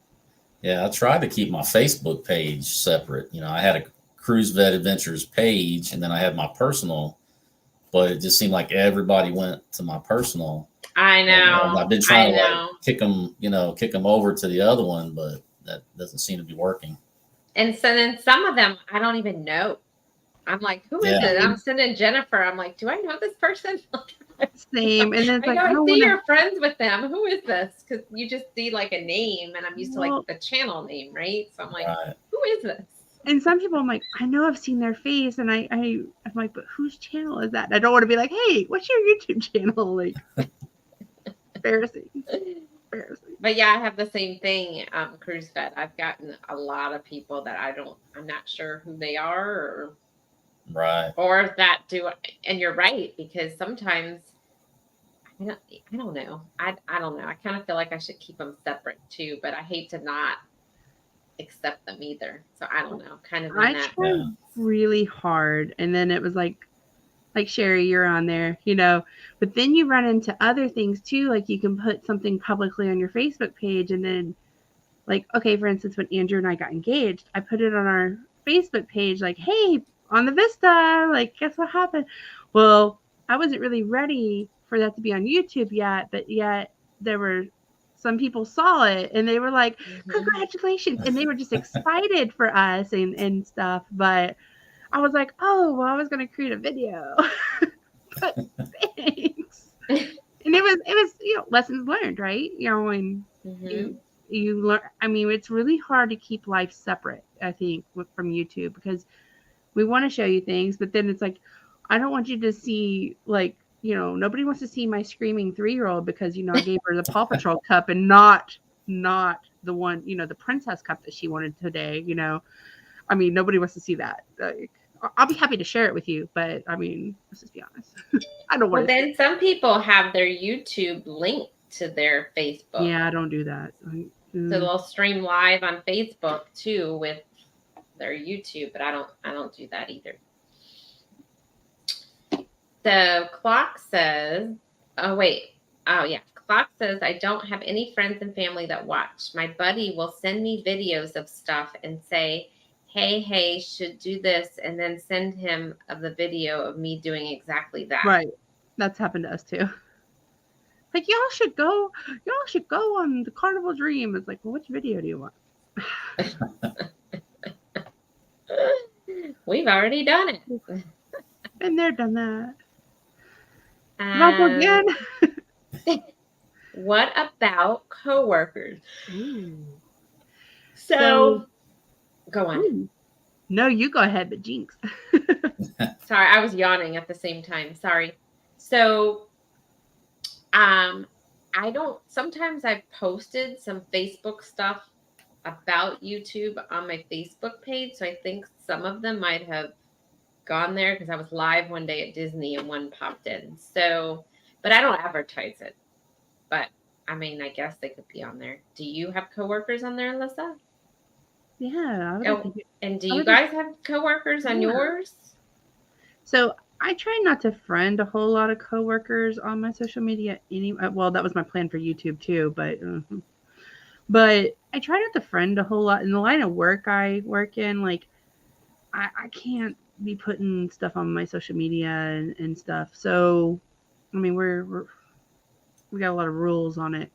Yeah, I tried to keep my Facebook page separate. I had a Cruise Vet Adventures page, and then I had my personal, but it just seemed like everybody went to my personal. I know. And I've been trying to kick them over to the other one, but that doesn't seem to be working. And so then some of them I don't even know. I'm like, who is it? I'm sending Jennifer. I'm like, do I know this person? Same. And then it's like, I see you're friends with them. Who is this? Because you just see like a name, and I'm used to like the channel name, right? So I'm like, who is this? And some people, I'm like, I know I've seen their face, and I'm like, but whose channel is that? And I don't want to be like, hey, what's your YouTube channel? Like, embarrassing. But yeah, I have the same thing. Cruise Vet. I've gotten a lot of people that I'm not sure who they are, or that do. And you're right, because sometimes I don't know. I don't know. I kind of feel like I should keep them separate too, but I hate to not accept them either. So I don't know. Kind of. I tried really hard, and then it was like Sherry, you're on there, but then you run into other things too. Like you can put something publicly on your Facebook page, and then like, okay, for instance, when Andrew and I got engaged, I put it on our Facebook page, like, hey, on the Vista, like, guess what happened? Well, I wasn't really ready for that to be on YouTube yet, but yet there were some people saw it and they were like, congratulations. And they were just excited for us and stuff. But I was like, oh, well, I was going to create a video, but thanks. And it was, lessons learned, right? When you learn, I mean, it's really hard to keep life separate, I think, from YouTube, because we want to show you things, but then it's like, I don't want you to see, like, nobody wants to see my screaming 3-year-old because, I gave her the Paw Patrol cup and not the one, the princess cup that she wanted today, I mean, nobody wants to see that. Like, I'll be happy to share it with you, but I mean, let's just be honest. I don't want to. Well, then some people have their YouTube linked to their Facebook. Yeah, I don't do that. So they'll stream live on Facebook too with their YouTube, but I don't do that either. The clock says, clock says, I don't have any friends and family that watch. My buddy will send me videos of stuff and say, hey, should do this, and then send him the video of me doing exactly that. Right. That's happened to us too. Like, y'all should go on the Carnival Dream. It's like, well, which video do you want? We've already done it. Been there, done that. Not again. What about coworkers? Ooh. So go on. Ooh. No, you go ahead, but Jinx. Sorry, I was yawning at the same time. Sorry. So, sometimes I've posted some Facebook stuff about YouTube on my Facebook page. So I think some of them might have gone there because I was live one day at Disney and one popped in. So, but I don't advertise it. But I mean, I guess they could be on there. Do you have coworkers on there, Alyssa? Yeah. And do you guys have coworkers on yours? So I try not to friend a whole lot of coworkers on my social media anyway. Well, that was my plan for YouTube too, but I try not to friend a whole lot. In the line of work I work in, like I can't be putting stuff on my social media and stuff. So I mean we got a lot of rules on it.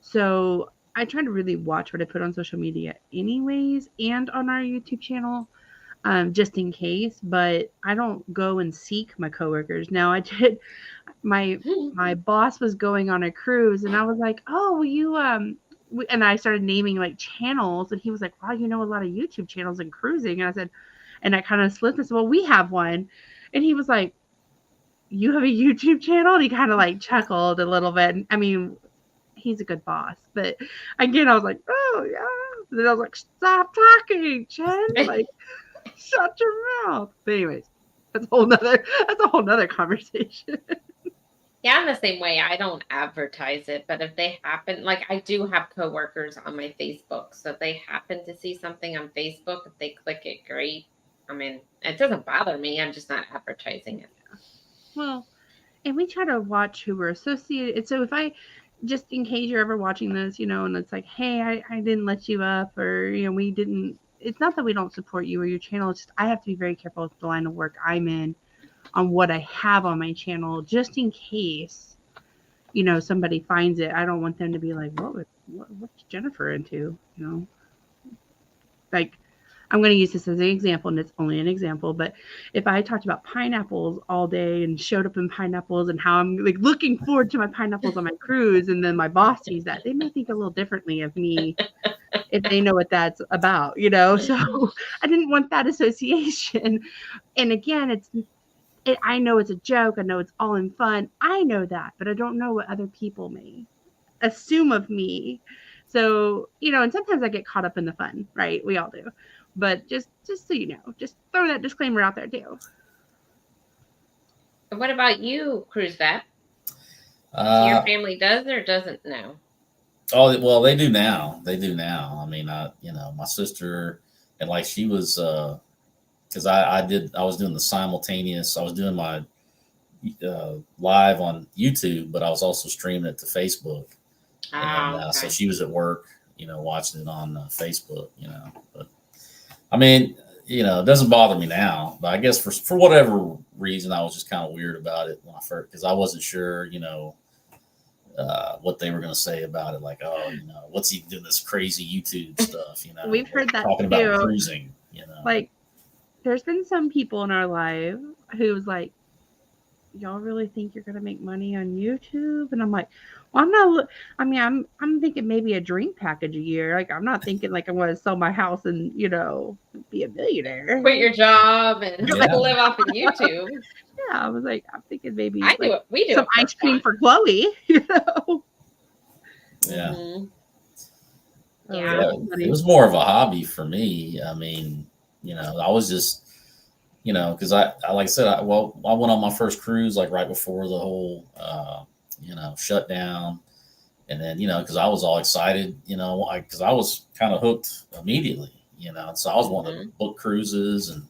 So I try to really watch what I put on social media anyways and on our YouTube channel. Just in case, but I don't go and seek my coworkers. Now I did my boss was going on a cruise and I was like, oh, will you and I started naming like channels and he was like, wow, you know a lot of YouTube channels and cruising. And I said, and I kind of slipped and said, well, we have one. And he was like, you have a YouTube channel? And he kind of like chuckled a little bit. I mean, he's a good boss, but again, I was like, oh yeah. And then I was like, stop talking, Jen. Like, shut your mouth. But anyways, that's a whole nother conversation. Yeah, I'm the same way. I don't advertise it, but if they happen, like I do have coworkers on my Facebook, so if they happen to see something on Facebook, if they click it, great. I mean, it doesn't bother me. I'm just not advertising it. Well, and we try to watch who we're associated. So if I, just in case you're ever watching this, and it's like, hey, I didn't let you up, or we didn't. It's not that we don't support you or your channel. It's just I have to be very careful with the line of work I'm in on what I have on my channel, just in case, somebody finds it. I don't want them to be like, what's Jennifer into? Like, I'm going to use this as an example, and it's only an example, but if I talked about pineapples all day and showed up in pineapples and how I'm like looking forward to my pineapples on my cruise, and then my boss sees that, they may think a little differently of me if they know what that's about, So I didn't want that association. And again, I know it's a joke. I know it's all in fun. I know that, but I don't know what other people may assume of me. So, and sometimes I get caught up in the fun, right? We all do. But just so you know, just throw that disclaimer out there too. What about you, Cruise Vet? So your family does or doesn't know? Oh, well, they do now. They do now. I mean, my sister, and like she was, because I was doing the simultaneous. I was doing my live on YouTube, but I was also streaming it to Facebook. And Okay. so she was at work, watching it on Facebook, But I mean, it doesn't bother me now. But I guess for whatever reason, I was just kind of weird about it when I first, because I wasn't sure, what they were going to say about it. Like, oh, what's he doing this crazy YouTube stuff? We've heard that talking too. about cruising. Like, there's been some people in our life who's like, y'all really think you're going to make money on YouTube? And I'm like, well, I'm not, I mean, I'm thinking maybe a drink package a year. Like, I'm not thinking like I'm going to sell my house and, be a millionaire. Quit your job and live off of YouTube. Yeah, I was like, I'm thinking maybe we do some ice cream for Chloe, Yeah. Mm-hmm. Yeah. It was more of a hobby for me. I mean, I was just, because I like I said, I went on my first cruise like right before the whole, shutdown, and then because I was all excited, because I was kind of hooked immediately, so I was wanting to book cruises, and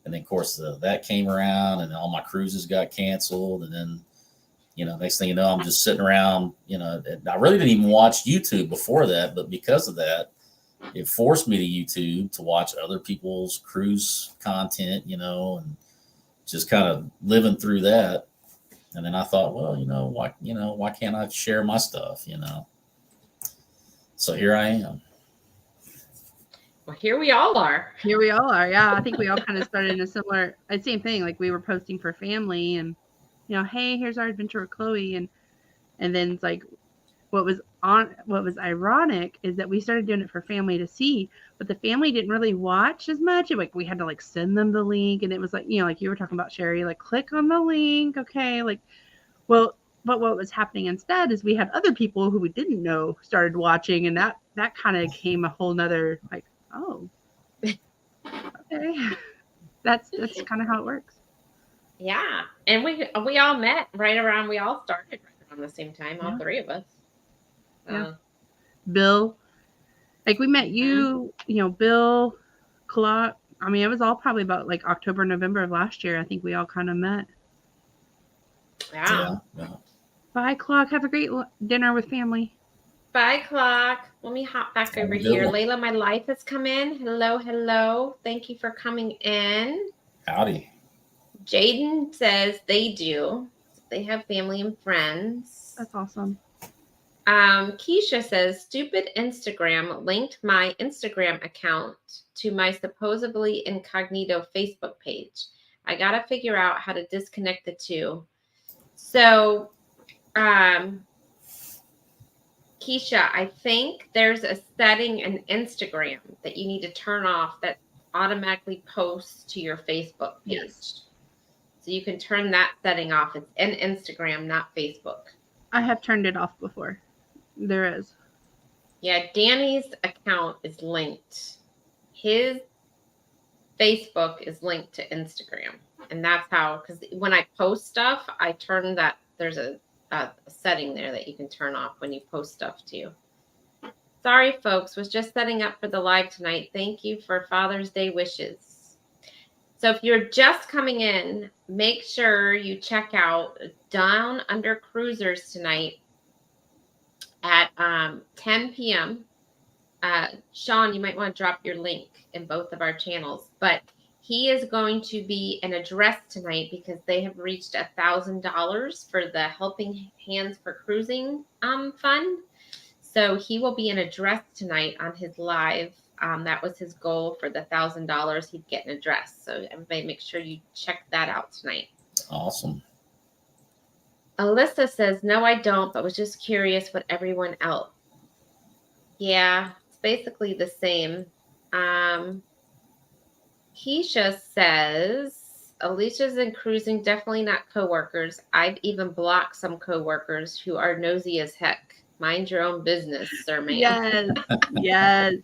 then of course that came around, and all my cruises got canceled, and then next thing you know, I'm just sitting around, and I really didn't even watch YouTube before that, but because of that, it forced me to YouTube to watch other people's cruise content, and just kind of living through that. And then I thought, well, why can't I share my stuff, So here I am. Well, here we all are. Here we all are. Yeah, I think we all kind of started in a similar, same thing. Like we were posting for family, and hey, here's our adventure with Chloe, and then it's like what was ironic is that we started doing it for family to see, but the family didn't really watch as much. Like we had to like send them the link, and it was like like you were talking about, Sherry, like click on the link, okay, like well. But what was happening instead is we had other people who we didn't know started watching, and that kind of came a whole nother like, oh, okay. That's kind of how it works. Yeah, and we all met right around. We all started right around the same time. All three of us. Yeah. Bill, like we met you. Bill, Clark. I mean, it was all probably about like October, November of last year. I think we all kind of met. Yeah. Bye, Clark. Have a great dinner with family. Bye, Clark. Let me hop back over here. Layla, my life has come in. Hello, hello. Thank you for coming in. Howdy. Jaden says they do. They have family and friends. That's awesome. Keisha says, stupid Instagram linked my Instagram account to my supposedly incognito Facebook page. I got to figure out how to disconnect the two. So, Keisha, I think there's a setting in Instagram that you need to turn off that automatically posts to your Facebook page. Yes. So you can turn that setting off. It's in Instagram, not Facebook. I have turned it off before. There is. Yeah, Danny's account is linked. His Facebook is linked to Instagram. And that's how, because when I post stuff, I turn that, there's a setting there that you can turn off when you post stuff too. Sorry, folks, was just setting up for the live tonight. Thank you for Father's Day wishes. So if you're just coming in, make sure you check out Down Under Cruisers tonight at 10 p.m. Sean, you might want to drop your link in both of our channels, but he is going to be an address tonight because they have reached $1,000 for the Helping Hands for Cruising fund. So he will be an address tonight on his live. That was his goal for the $1,000. He'd get an address. So everybody make sure you check that out tonight. Awesome. Alyssa says, no, I don't, but was just curious what everyone else. Yeah, it's basically the same. Keisha says, Alicia's in cruising, definitely not coworkers. I've even blocked some coworkers who are nosy as heck. Mind your own business, sir, ma'am. Yes, yes.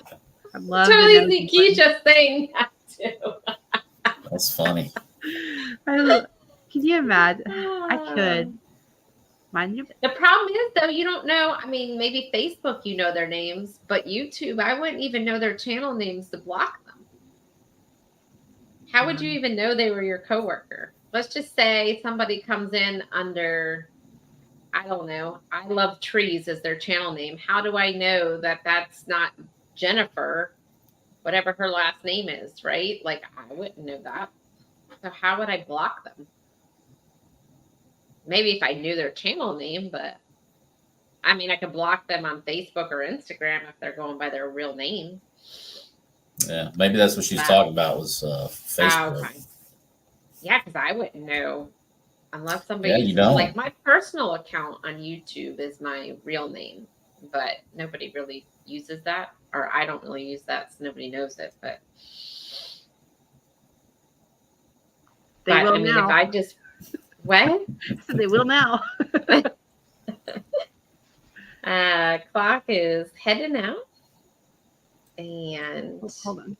I love totally see Keisha saying that too. That's funny. Can you imagine? I could. Mind you. The problem is, though, you don't know. I mean, maybe Facebook, you know their names, but YouTube, I wouldn't even know their channel names to block them. How would you even know they were your coworker? Let's just say somebody comes in under, I don't know, I Love Trees as their channel name. How do I know that that's not Jennifer, whatever her last name is, right? Like, I wouldn't know that. So how would I block them? Maybe if I knew their channel name, but I mean, I could block them on Facebook or Instagram if they're going by their real name. Yeah, maybe that's what she's talking about was Facebook. Okay. Yeah, because I wouldn't know unless somebody you don't. Like my personal account on YouTube is my real name, but nobody really uses that, or I don't really use that, so nobody knows it. But they will I mean, now. if I just what? So they will now. Clock is heading out. And hold on.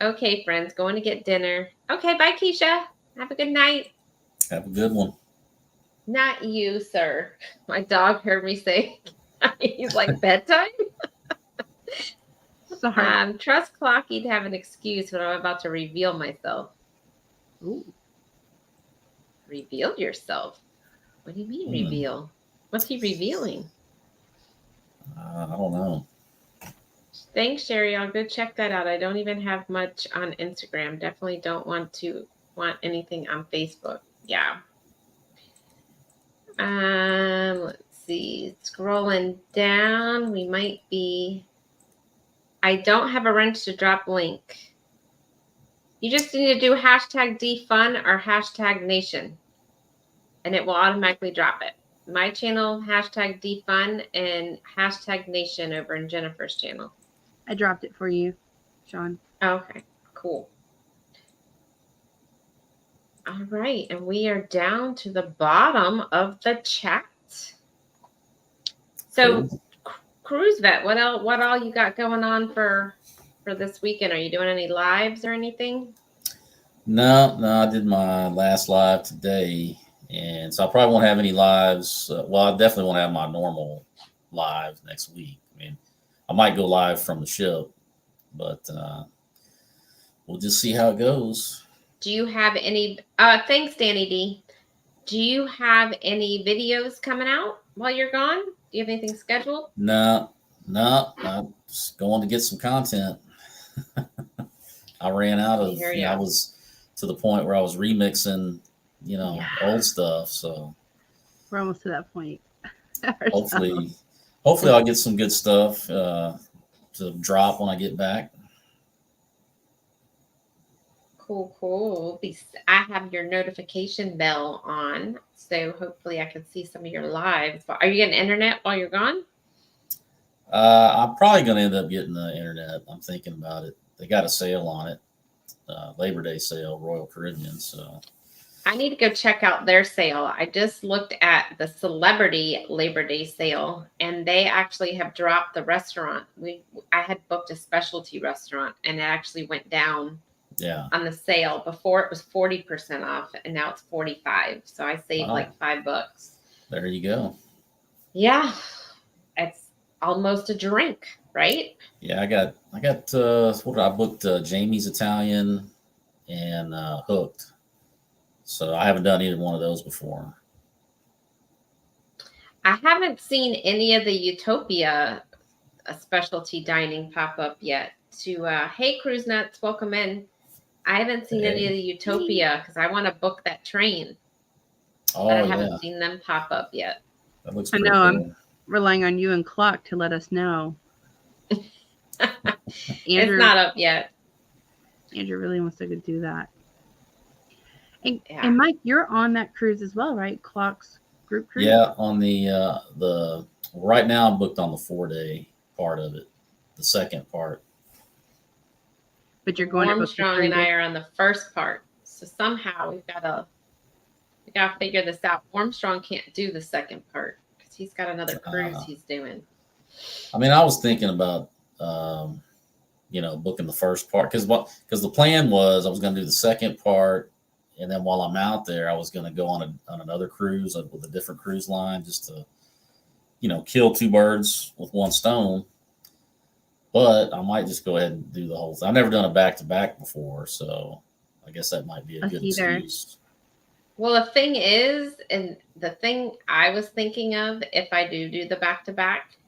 Okay, friends, going to get dinner. Okay, bye, Keisha. Have a good night. Have a good one. Not you, sir. My dog heard me say he's like bedtime. Sorry. Trust Clocky to have an excuse when I'm about to reveal myself. Ooh. Reveal yourself? What do you mean reveal? What's he revealing? I don't know. Thanks, Sherry. I'll go check that out. I don't even have much on Instagram. Definitely don't want anything on Facebook. Yeah. Let's see. Scrolling down, we might be I don't have a wrench to drop link. You just need to do hashtag defun or hashtag nation, and it will automatically drop it. My channel, hashtag defun, and hashtag nation over in Jennifer's channel. I dropped it for you, Sean. Okay, cool. All right, and we are down to the bottom of the chat. So, Cool. Cruise Vet, what all you got going on for this weekend? Are you doing any lives or anything? No, I did my last live today, and so I probably won't have any lives. Well, I definitely won't have my normal live next week. I mean, I might go live from the ship, but we'll just see how it goes. Do you have any? Thanks, Danny D. Do you have any videos coming out while you're gone? Do you have anything scheduled? No, I'm just going to get some content. I ran out of. I was to the point where I was remixing, old stuff. So we're almost to that point. hopefully I'll get some good stuff to drop when I get back. Cool. I have your notification bell on, so hopefully I can see some of your lives. But are you getting internet while you're gone? I'm probably going to end up getting the internet. I'm thinking about it. They got a sale on it, Labor Day sale, Royal Caribbean. So I need to go check out their sale. I just looked at the celebrity Labor Day sale, and they actually have dropped the restaurant. I had booked a specialty restaurant, and it actually went down. Yeah. On the sale. Before it was 40% off, and now it's 45%. So I saved like $5. There you go. Yeah, it's almost a drink, right? Yeah, I got what I booked Jamie's Italian and Hooked. So I haven't done either one of those before. I haven't seen any of the Utopia specialty dining pop up yet. Hey, Cruise Nuts, welcome in. I haven't seen any of the Utopia because I want to book that train. Oh, but I haven't seen them pop up yet. That looks I know. Cool. I'm relying on you and Clock to let us know. It's not up yet. Andrew really wants to do that. And Mike, you're on that cruise as well, right? Clock's group cruise? Yeah, on the right now I'm booked on the 4-day part of it, the second part. But you're going Armstrong and I are on the first part. So somehow we gotta figure this out. Armstrong can't do the second part because he's got another cruise he's doing. I mean, I was thinking about booking the first part because the plan was I was going to do the second part, and then while I'm out there, I was going to go on another cruise with a different cruise line just to kill two birds with one stone. But I might just go ahead and do the whole thing. I've never done a back-to-back before, so I guess that might be a good excuse. Well, the thing is, and the thing I was thinking of, if I do the back-to-back,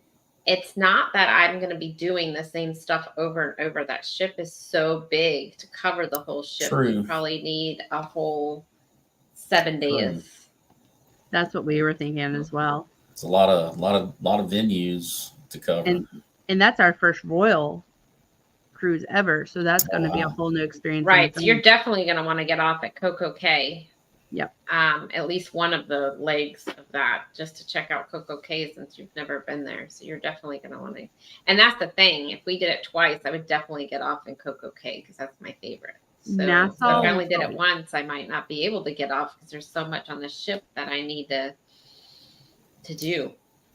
it's not that I'm going to be doing the same stuff over and over. That ship is so big to cover the whole ship. True. You probably need a whole 7 days. True. That's what we were thinking as well. It's a lot of venues to cover. And that's our first Royal cruise ever. So that's going to be a whole new experience. Right. So you're definitely going to want to get off at Coco Cay. Yep. At least one of the legs of that, just to check out Coco Cay since you've never been there. So you're definitely going to want to. And that's the thing. If we did it twice, I would definitely get off in Coco Cay because that's my favorite. So if I only did it once, I might not be able to get off because there's so much on the ship that I need to do.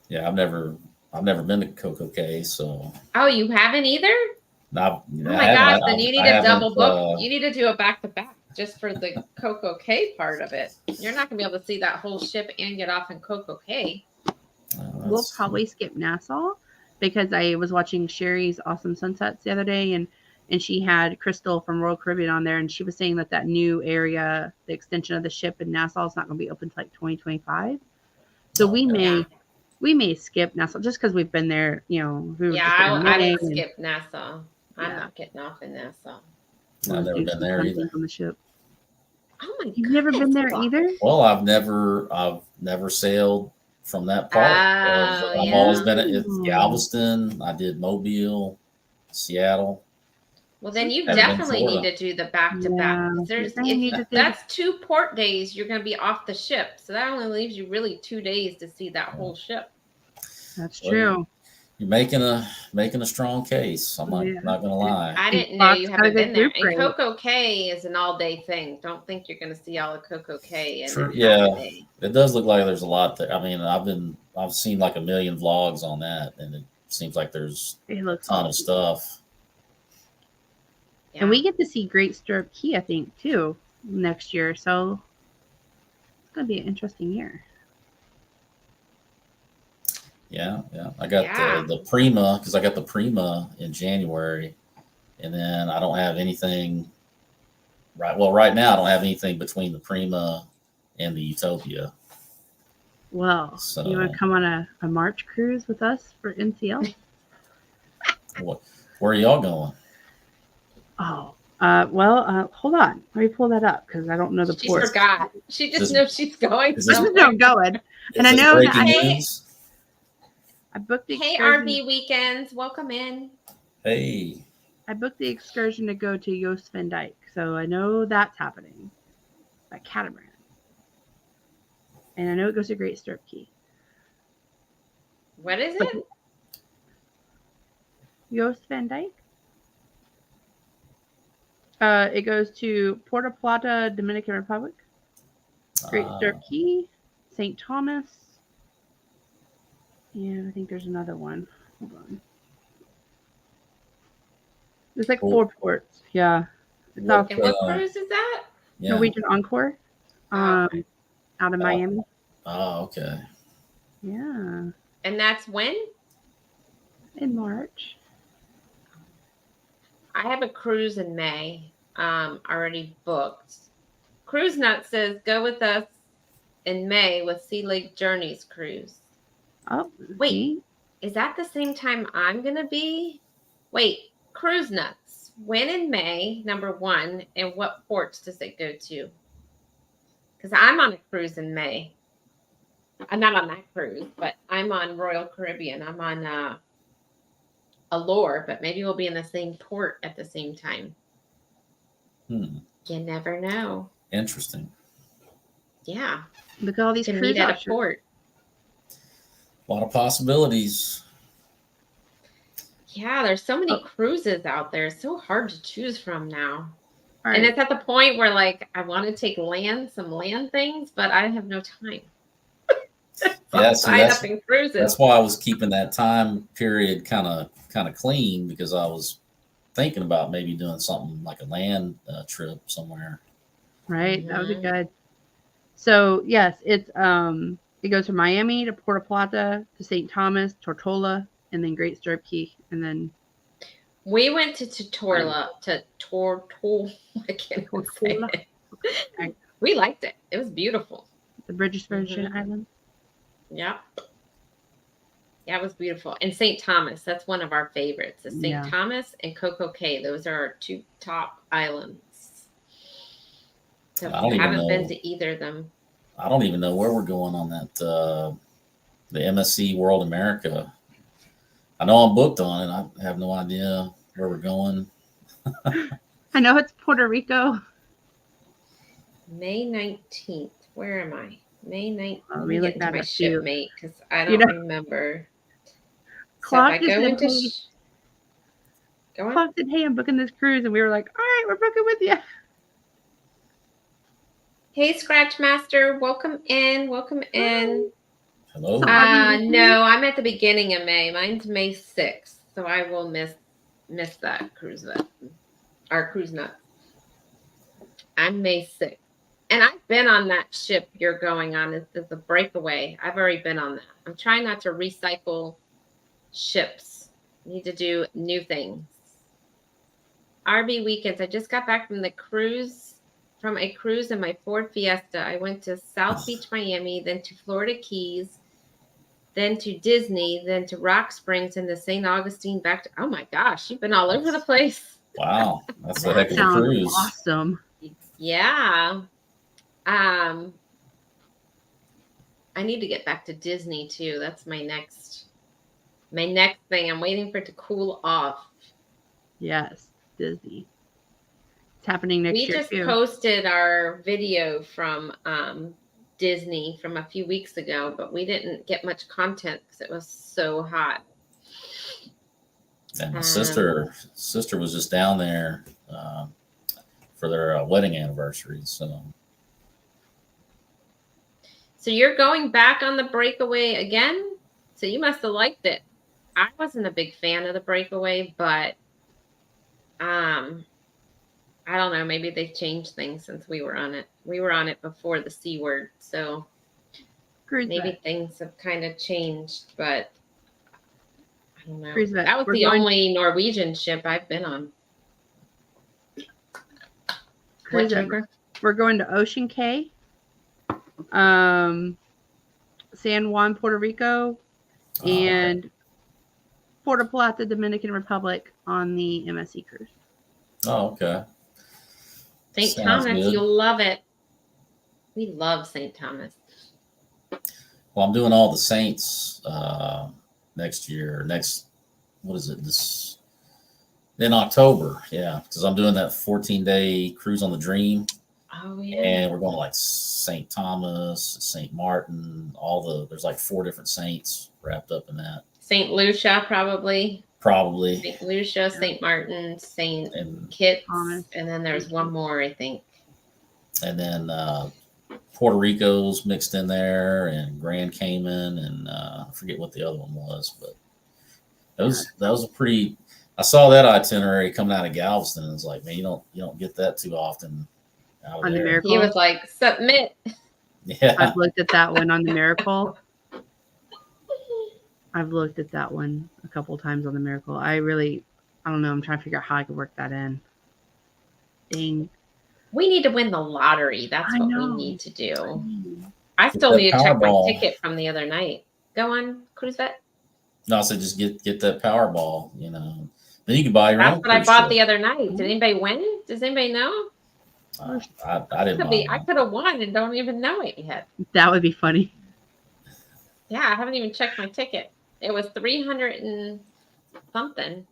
Yeah, I've never been to Coco Cay, so. Oh, you haven't either? No. Oh my gosh! Then you need a double book. You need to do a back-to-back just for the Coco Cay part of it. You're not gonna be able to see that whole ship and get off in Coco Cay. We'll probably skip Nassau because I was watching Sherry's Awesome Sunsets the other day, and she had Crystal from Royal Caribbean on there, and she was saying that new area, the extension of the ship in Nassau, is not going to be open until like 2025. So we may skip Nassau just because we've been there, I would skip Nassau. I'm not getting off in Nassau. I've never been there either. On the ship. Oh my! You've never been there either? Well, I've never sailed from that part. I've always been at Galveston. I did Mobile. Seattle. Well, then you Haven't been to definitely need Florida. to do the back-to-back. Yeah, There's I need to do that's 2 port days, you're going to be off the ship. So that only leaves you really 2 days to see that whole ship. That's Well, true. you're making a strong case. I'm Yeah. not gonna lie. I And didn't know Fox you got a haven't good been there. group And rate. Coco Cay is an all-day thing. Don't think you're going to see all of Coco Cay in True. half a Yeah, day. it does look like there's a lot there. I mean, I've seen like a million vlogs on that, and it seems like there's It a looks ton of awesome. stuff. Yeah. And we get to see Great Stirrup Key, I think, too, next year. So it's going to be an interesting year. Yeah. I got Yeah. the Prima because I got the Prima in January, and then I don't have anything. Right now I don't have anything between the Prima and the Utopia. Well, So you want to come on a March cruise with us for NCL? where are y'all going? Oh, hold on. Let me pull that up because I don't know the She port. forgot. She just This- knows she's going is I this- just know I'm going. And I Is this know breaking that news? I booked the Hey, excursion. RV weekends, welcome in. Hey, I booked the excursion to go to Joost Van Dyke, so I know that's happening. By catamaran. And I know it goes to Great Stirrup Key. What is But it? Joost Van Dyke? It goes to Puerto Plata, Dominican Republic, Great Stirrup Key, St. Thomas, and I think there's another one. Hold on. There's like Cool. 4 ports. Yeah. It's What, off And what cruise is that? yeah. Norwegian Encore. Oh, okay. Out of Miami. Oh, okay. Yeah. And that's when? In March. I have a cruise in May, already booked. Cruise Nut says go with us in May with Sea Lake Journeys cruise. Oh, Wait. see? Is that the same time I'm gonna be? Wait, Cruise Nuts. When in May, number 1, and what ports does it go to? Because I'm on a cruise in May. I'm not on that cruise, but I'm on Royal Caribbean. I'm on Allure, but maybe we'll be in the same port at the same time. You never know. Interesting. Yeah. Look at all these To cruise meet at a options. port. A lot of possibilities. Yeah, there's so many cruises out there. It's so hard to choose from now. All And right. it's at the point where, like, I want to take some land things, but I have no time. Yeah, see, tied up in cruises. that's why I was keeping that time period kind of clean, because I was thinking about maybe doing something like a land trip somewhere. Right. That would be good. So yes, it goes from Miami to Puerto Plata to St. Thomas, Tortola, and then Great Stirrup Key, and then We went to Tortola. I can't even say it. We liked it. It was beautiful. The British Virgin Islands. Yep. Yeah, it was beautiful. And St. Thomas, that's one of our favorites. Is St. Thomas and Coco Cay. Those are our 2 top islands. So if you haven't been to either of them. I don't even know where we're going on that the MSC World America. I know I'm booked on it. I have no idea where we're going. I know it's Puerto Rico. May 19th. Where am I? May 19th. Let me look get into my that up too. shipmate because I don't remember. Clark so if I go into Clark said, "Hey, I'm booking this cruise," and we were like, "All right, we're booking with you." Hey, Scratch Master, welcome in. Welcome in. Hello. No, I'm at the beginning of May. Mine's May 6th, so I will miss that cruise nut. Our cruise nut. I'm May 6th. And I've been on that ship you're going on. It's a breakaway. I've already been on that. I'm trying not to recycle ships. I need to do new things. RV weekends. I just got back from a cruise in my Ford Fiesta. I went to South Beach, Miami, then to Florida Keys, then to Disney, then to Rock Springs, and to St. Augustine, back to, oh my gosh, you've been all over the place. Wow. That's a heck of a cruise. Awesome. Yeah. I need to get back to Disney too. That's my next thing. I'm waiting for it to cool off. Yes, Disney. It's happening next We year just too. posted our video from Disney from a few weeks ago, but we didn't get much content because it was so hot. And my sister was just down there for their wedding anniversary. So you're going back on the Breakaway again? So you must have liked it. I wasn't a big fan of the Breakaway, but I don't know. Maybe they've changed things since we were on it. We were on it before the C word, so maybe things have kind of changed. But I don't know. That was the only Norwegian ship I've been on. We're going to Ocean Cay, San Juan, Puerto Rico, and Puerto Plata, Dominican Republic on the MSC cruise. Oh, okay. St. Thomas, you'll love it. We love St. Thomas. Well, I'm doing all the Saints next year. What is it? This in October, yeah, because I'm doing that 14-day cruise on the Dream. Oh yeah. And we're going to like St. Thomas, St. Martin, there's like 4 different saints wrapped up in that. St. Lucia, probably. St. Lucia, St. Martin, St. Kitts, and then there's one more, I think. And then Puerto Rico's mixed in there, and Grand Cayman, and I forget what the other one was, but that was a pretty. I saw that itinerary coming out of Galveston, and it's like, man, you don't get that too often out of there. He was like, submit. Yeah, I've looked at that one on the Miracle. I've looked at that one a couple times on the Miracle. I don't know. I'm trying to figure out how I could work that in. Dang. We need to win the lottery. That's what we need to do. I still need to check my ticket from the other night. Go on, Cruise Vet. No, so just get that Powerball, Then you can buy your own. That's what I bought the other night. Did anybody win? Does anybody know? I didn't. I could have won and don't even know it yet. That would be funny. Yeah, I haven't even checked my ticket. It was 300 and something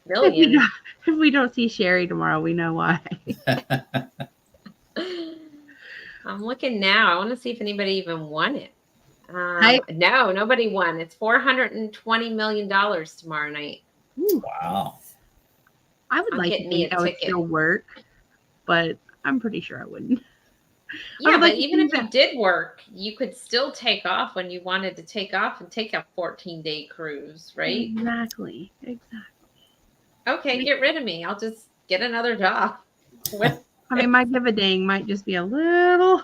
million. If we don't see Sherry tomorrow, we know why. I'm looking now. I want to see if anybody even won it. No, nobody won. It's $420 million tomorrow night. Wow. I would like to think I would still work, but I'm pretty sure I wouldn't. Yeah, but even if you did work, you could still take off when you wanted to take off and take a 14-day cruise, right? Exactly. Okay, get rid of me. I'll just get another job. I mean, my dividend might just be a little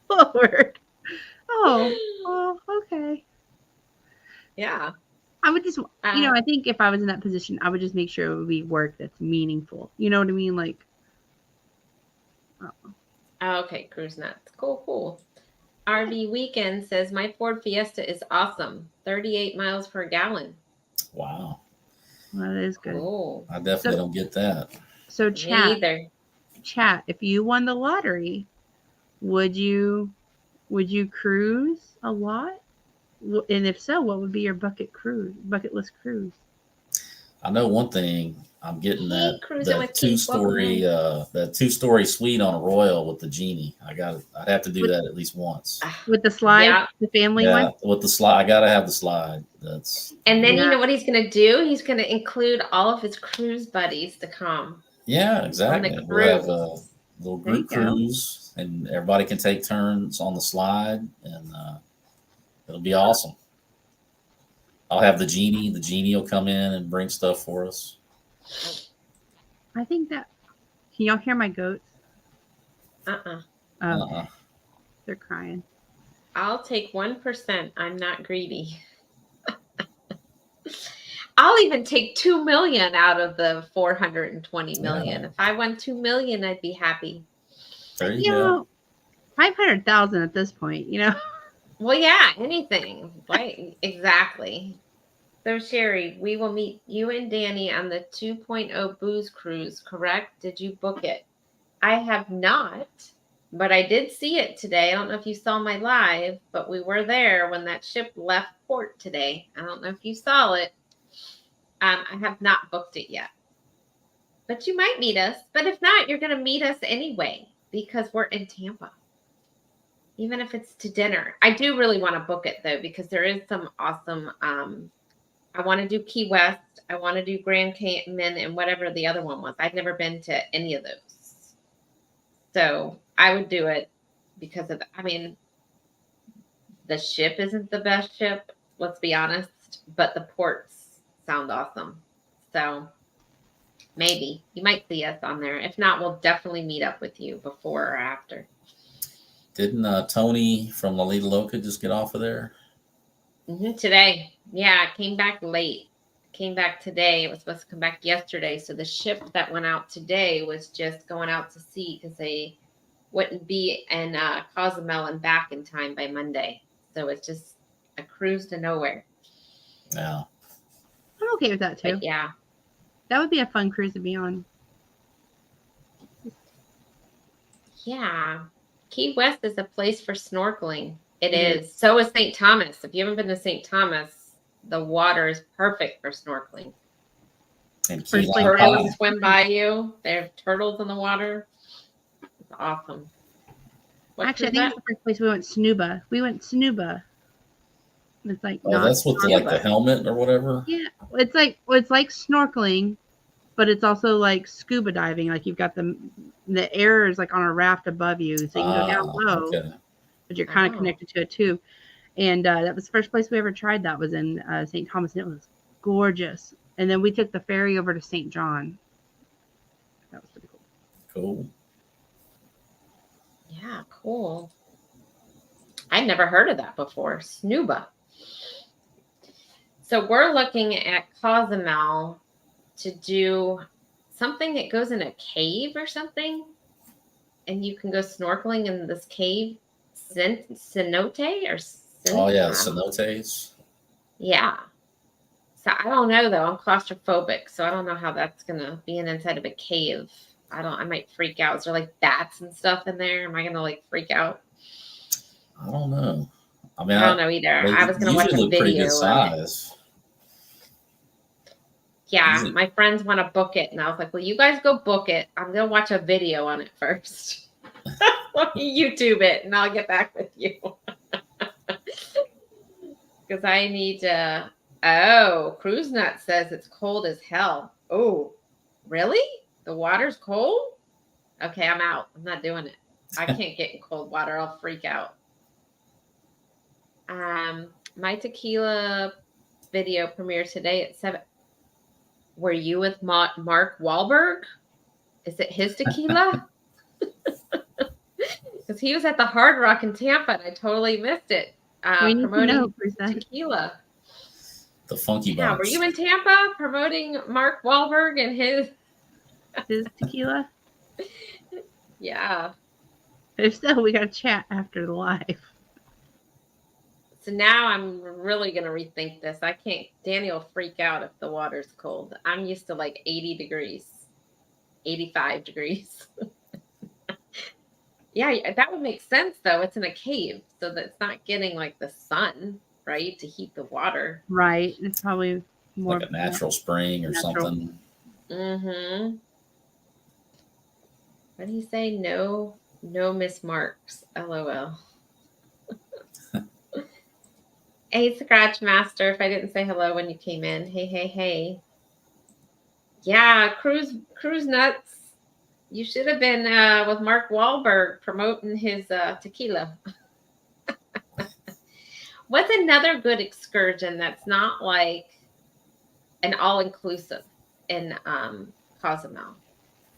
slower. Oh, okay. Yeah. I would just, I think if I was in that position, I would just make sure it would be work that's meaningful. You know what I mean? Like, okay, Cruise Nuts. Cool. RV Weekend says, my Ford Fiesta is awesome. 38 miles per gallon. Wow. Well, that is good. Cool. I definitely don't get that. So chat, if you won the lottery, would you cruise a lot? And if so, what would be your bucket list cruise? I know one thing. I'm getting that 2-story suite on a Royal with the genie. I'd have to do that at least once. With the slide, the family one? With the slide. I gotta have the slide. And then you know what he's gonna do? He's gonna include all of his cruise buddies to come. Yeah, exactly. We'll have a little group cruise, and everybody can take turns on the slide, and it'll be awesome. I'll have the genie. The genie will come in and bring stuff for us. I think that. Can y'all hear my goats? Okay. They're crying. I'll take 1%. I'm not greedy. I'll even take 2 million out of the 420 million. If I won 2 million, I'd be happy. There you go. 500,000 at this point, Well, yeah, anything. Right. Exactly. So, Sherry, we will meet you and Danny on the 2.0 booze cruise, correct? Did you book it? I have not, but I did see it today. I don't know if you saw my live, but we were there when that ship left port today. I don't know if you saw it. I have not booked it yet. But you might meet us. But if not, you're going to meet us anyway because we're in Tampa. Even if it's to dinner. I do really want to book it though, because there is some awesome, I want to do Key West. I want to do Grand Cayman and whatever the other one was. I've never been to any of those. So I would do it because of, I mean, the ship isn't the best ship, let's be honest, but the ports sound awesome. So maybe you might see us on there. If not, we'll definitely meet up with you before or after. Didn't Tony from Lolita Loca just get off of there? Today. Yeah, it came back late. Came back today. It was supposed to come back yesterday. So the ship that went out today was just going out to sea because they wouldn't be in Cozumel and back in time by Monday. So it's just a cruise to nowhere. Yeah. I'm okay with that too. But yeah. That would be a fun cruise to be on. Yeah. Key West is a place for snorkeling. It is. So is St. Thomas. If you haven't been to St. Thomas, the water is perfect for snorkeling. And turtles swim by you. There are turtles in the water. It's awesome. Actually, I think it's the first place we went. Snuba. We went Snuba. It's like that's with the helmet or whatever. Yeah, it's like snorkeling, but it's also like scuba diving. Like you've got the air is like on a raft above you, so you can go down low, but you're kind of connected to it too. And that was the first place we ever tried. That was in St. Thomas, and it was gorgeous. And then we took the ferry over to St. John. That was pretty cool. Cool. Yeah, cool. I'd never heard of that before. Snuba. So we're looking at Cozumel to do something that goes in a cave or something. And you can go snorkeling in this cave. Cenote or Oh, yeah, cenotes. Yeah. So I don't know, though. I'm claustrophobic, so I don't know how that's going to be inside of a cave. I might freak out. Is there like bats and stuff in there? Am I going to like freak out? I don't know. I mean, I don't know either. I was going to watch a video. Pretty good size. Yeah, my friends want to book it, and I was like, "Well, you guys go book it. I'm going to watch a video on it first. Let me YouTube it, and I'll get back with you." Because I need to. Oh, Cruise Nut says it's cold as hell. Oh, really? The water's cold? Okay, I'm out. I'm not doing it. I can't get in cold water. I'll freak out. My tequila video premiere today at 7. Were you with Mark Wahlberg? Is it his tequila? Because he was at the Hard Rock in Tampa, and I totally missed it. Promoting tequila. The Funky Bunch. Yeah, were you in Tampa promoting Mark Wahlberg and his tequila? Yeah. If so, we got to chat after the live. So now I'm really going to rethink this. I can't. Danny will freak out if the water's cold. I'm used to like 80 degrees, 85 degrees. Yeah, that would make sense, though. It's in a cave, so that it's not getting like the sun, right, to heat the water. Right. It's probably more like a natural spring or something. Mm-hmm. What did he say? No Miss Marks. LOL. Hey, Scratch Master. If I didn't say hello when you came in, hey. Yeah, Cruise Nuts. You should have been with Mark Wahlberg promoting his tequila. What's another good excursion that's not like an all-inclusive in Cozumel?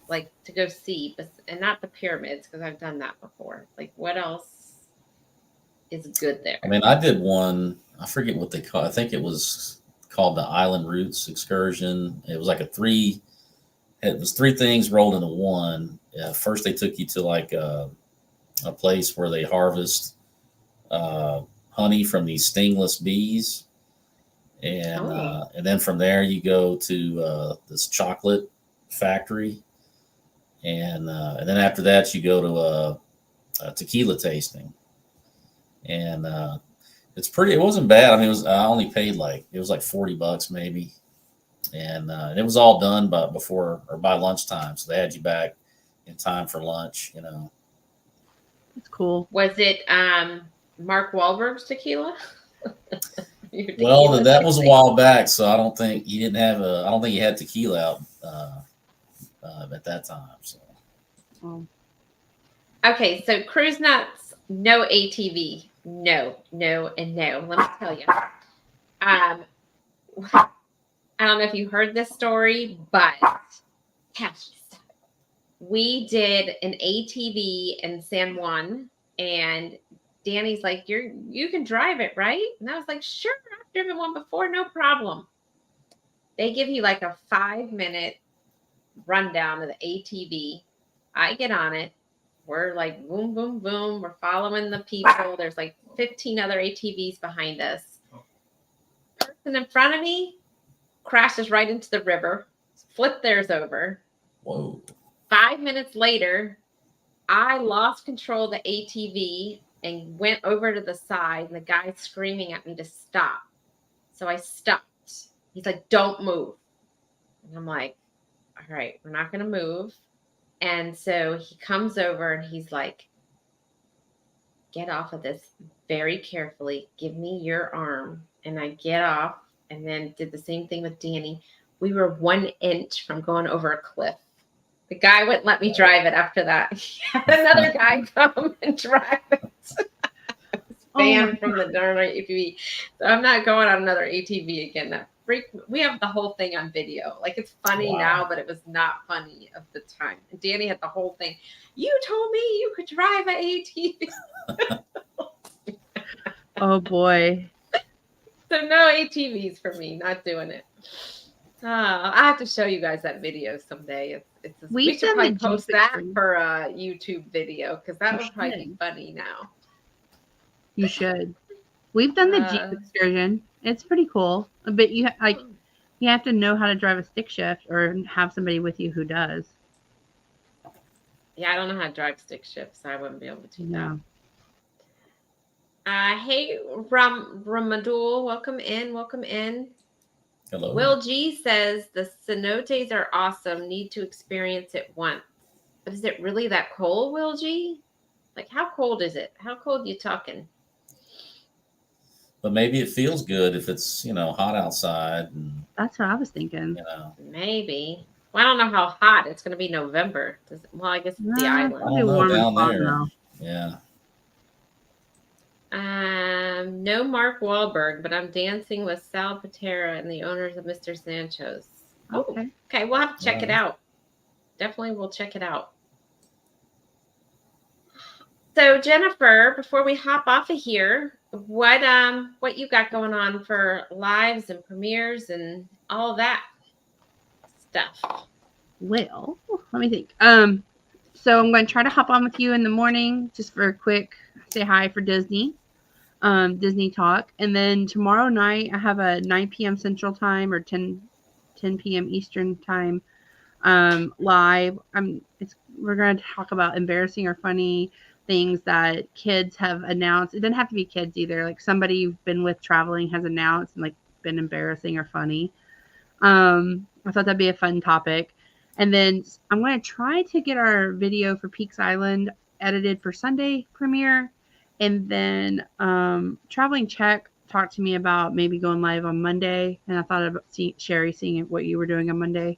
Like to go see, and not the pyramids, because I've done that before. Like what else is good there? I mean, I did one. I forget what they call. I think it was called the Island Roots Excursion. It was like it was 3 things rolled into one. First, they took you to like a place where they harvest honey from these stingless bees, and then from there you go to this chocolate factory, and then after that you go to a tequila tasting, and it's pretty. It wasn't bad. I mean, I only paid it was like $40 maybe, and it was all done by lunchtime, so they had you back in time for lunch. It's cool. Was it Mark Wahlberg's tequila? Your Well, tequila that was a tasting? while back, so I don't think he had tequila out at that time. So Oh, Okay, so cruise nuts, no ATV. No, no, and no. Let me tell you. Um, I don't know if you heard this story, but gosh, we did an ATV in San Juan, and Danny's like, you can drive it, right? And I was like, sure, I've driven one before, no problem. They give you like a 5-minute rundown of the ATV. I get on it. We're like boom, boom, boom. We're following the people. There's like 15 other ATVs behind us. Person in front of me crashes right into the river, flip theirs over. whoa. 5 minutes later, I lost control of the ATV and went over to the side, and the guy's screaming at me to stop. So I stopped. He's like, don't move. And I'm like, all right, we're not going to move. And so he comes over and he's like, get off of this very carefully. Give me your arm. And I get off and then did the same thing with Danny. We were 1 inch from going over a cliff. The guy wouldn't let me drive it after that. He had another guy come and drive it. Banned from the darn ATV. So I'm not going on another ATV again. That we have the whole thing on video. Like, it's funny now, but it was not funny at the time. And Danny had the whole thing. You told me you could drive an ATV. Oh boy. So no ATVs for me. Not doing it. I have to show you guys that video someday. We should probably post that for a YouTube video, because that would probably be funny now. You should. We've done the Jeep excursion. It's pretty cool. But you have to know how to drive a stick shift or have somebody with you who does. Yeah, I don't know how to drive stick shift, so I wouldn't be able to do Yeah. that. Hey, Ramadul, welcome in. Welcome in. Hello. Will G says the cenotes are awesome. Need to experience it once. But is it really that cold, Will G? Like, how cold is it? How cold are you talking? But maybe it feels good if it's, hot outside. And, that's what I was thinking. Maybe. Well, I don't know how hot it's going to be November. Well, I guess it's the island. Probably warm down there. Now. Yeah. No Mark Wahlberg, but I'm dancing with Sal Patera and the owners of Mr. Sancho's. Okay. Okay. We'll have to check it out. Definitely, we'll check it out. So, Jennifer, before we hop off of here, what you got going on for lives and premieres and all that stuff? Well, let me think. So I'm going to try to hop on with you in the morning just for a quick say hi for Disney, Disney talk, and then tomorrow night I have a 9 p.m. Central Time or 10 p.m. Eastern Time live. We're going to talk about embarrassing or funny things that kids have announced. It doesn't have to be kids either. Like somebody you've been with traveling has announced and like been embarrassing or funny. I thought that'd be a fun topic. And then I'm going to try to get our video for Peaks Island edited for Sunday premiere. And then Traveling Czech talked to me about maybe going live on Monday. And I thought about Sherry seeing what you were doing on Monday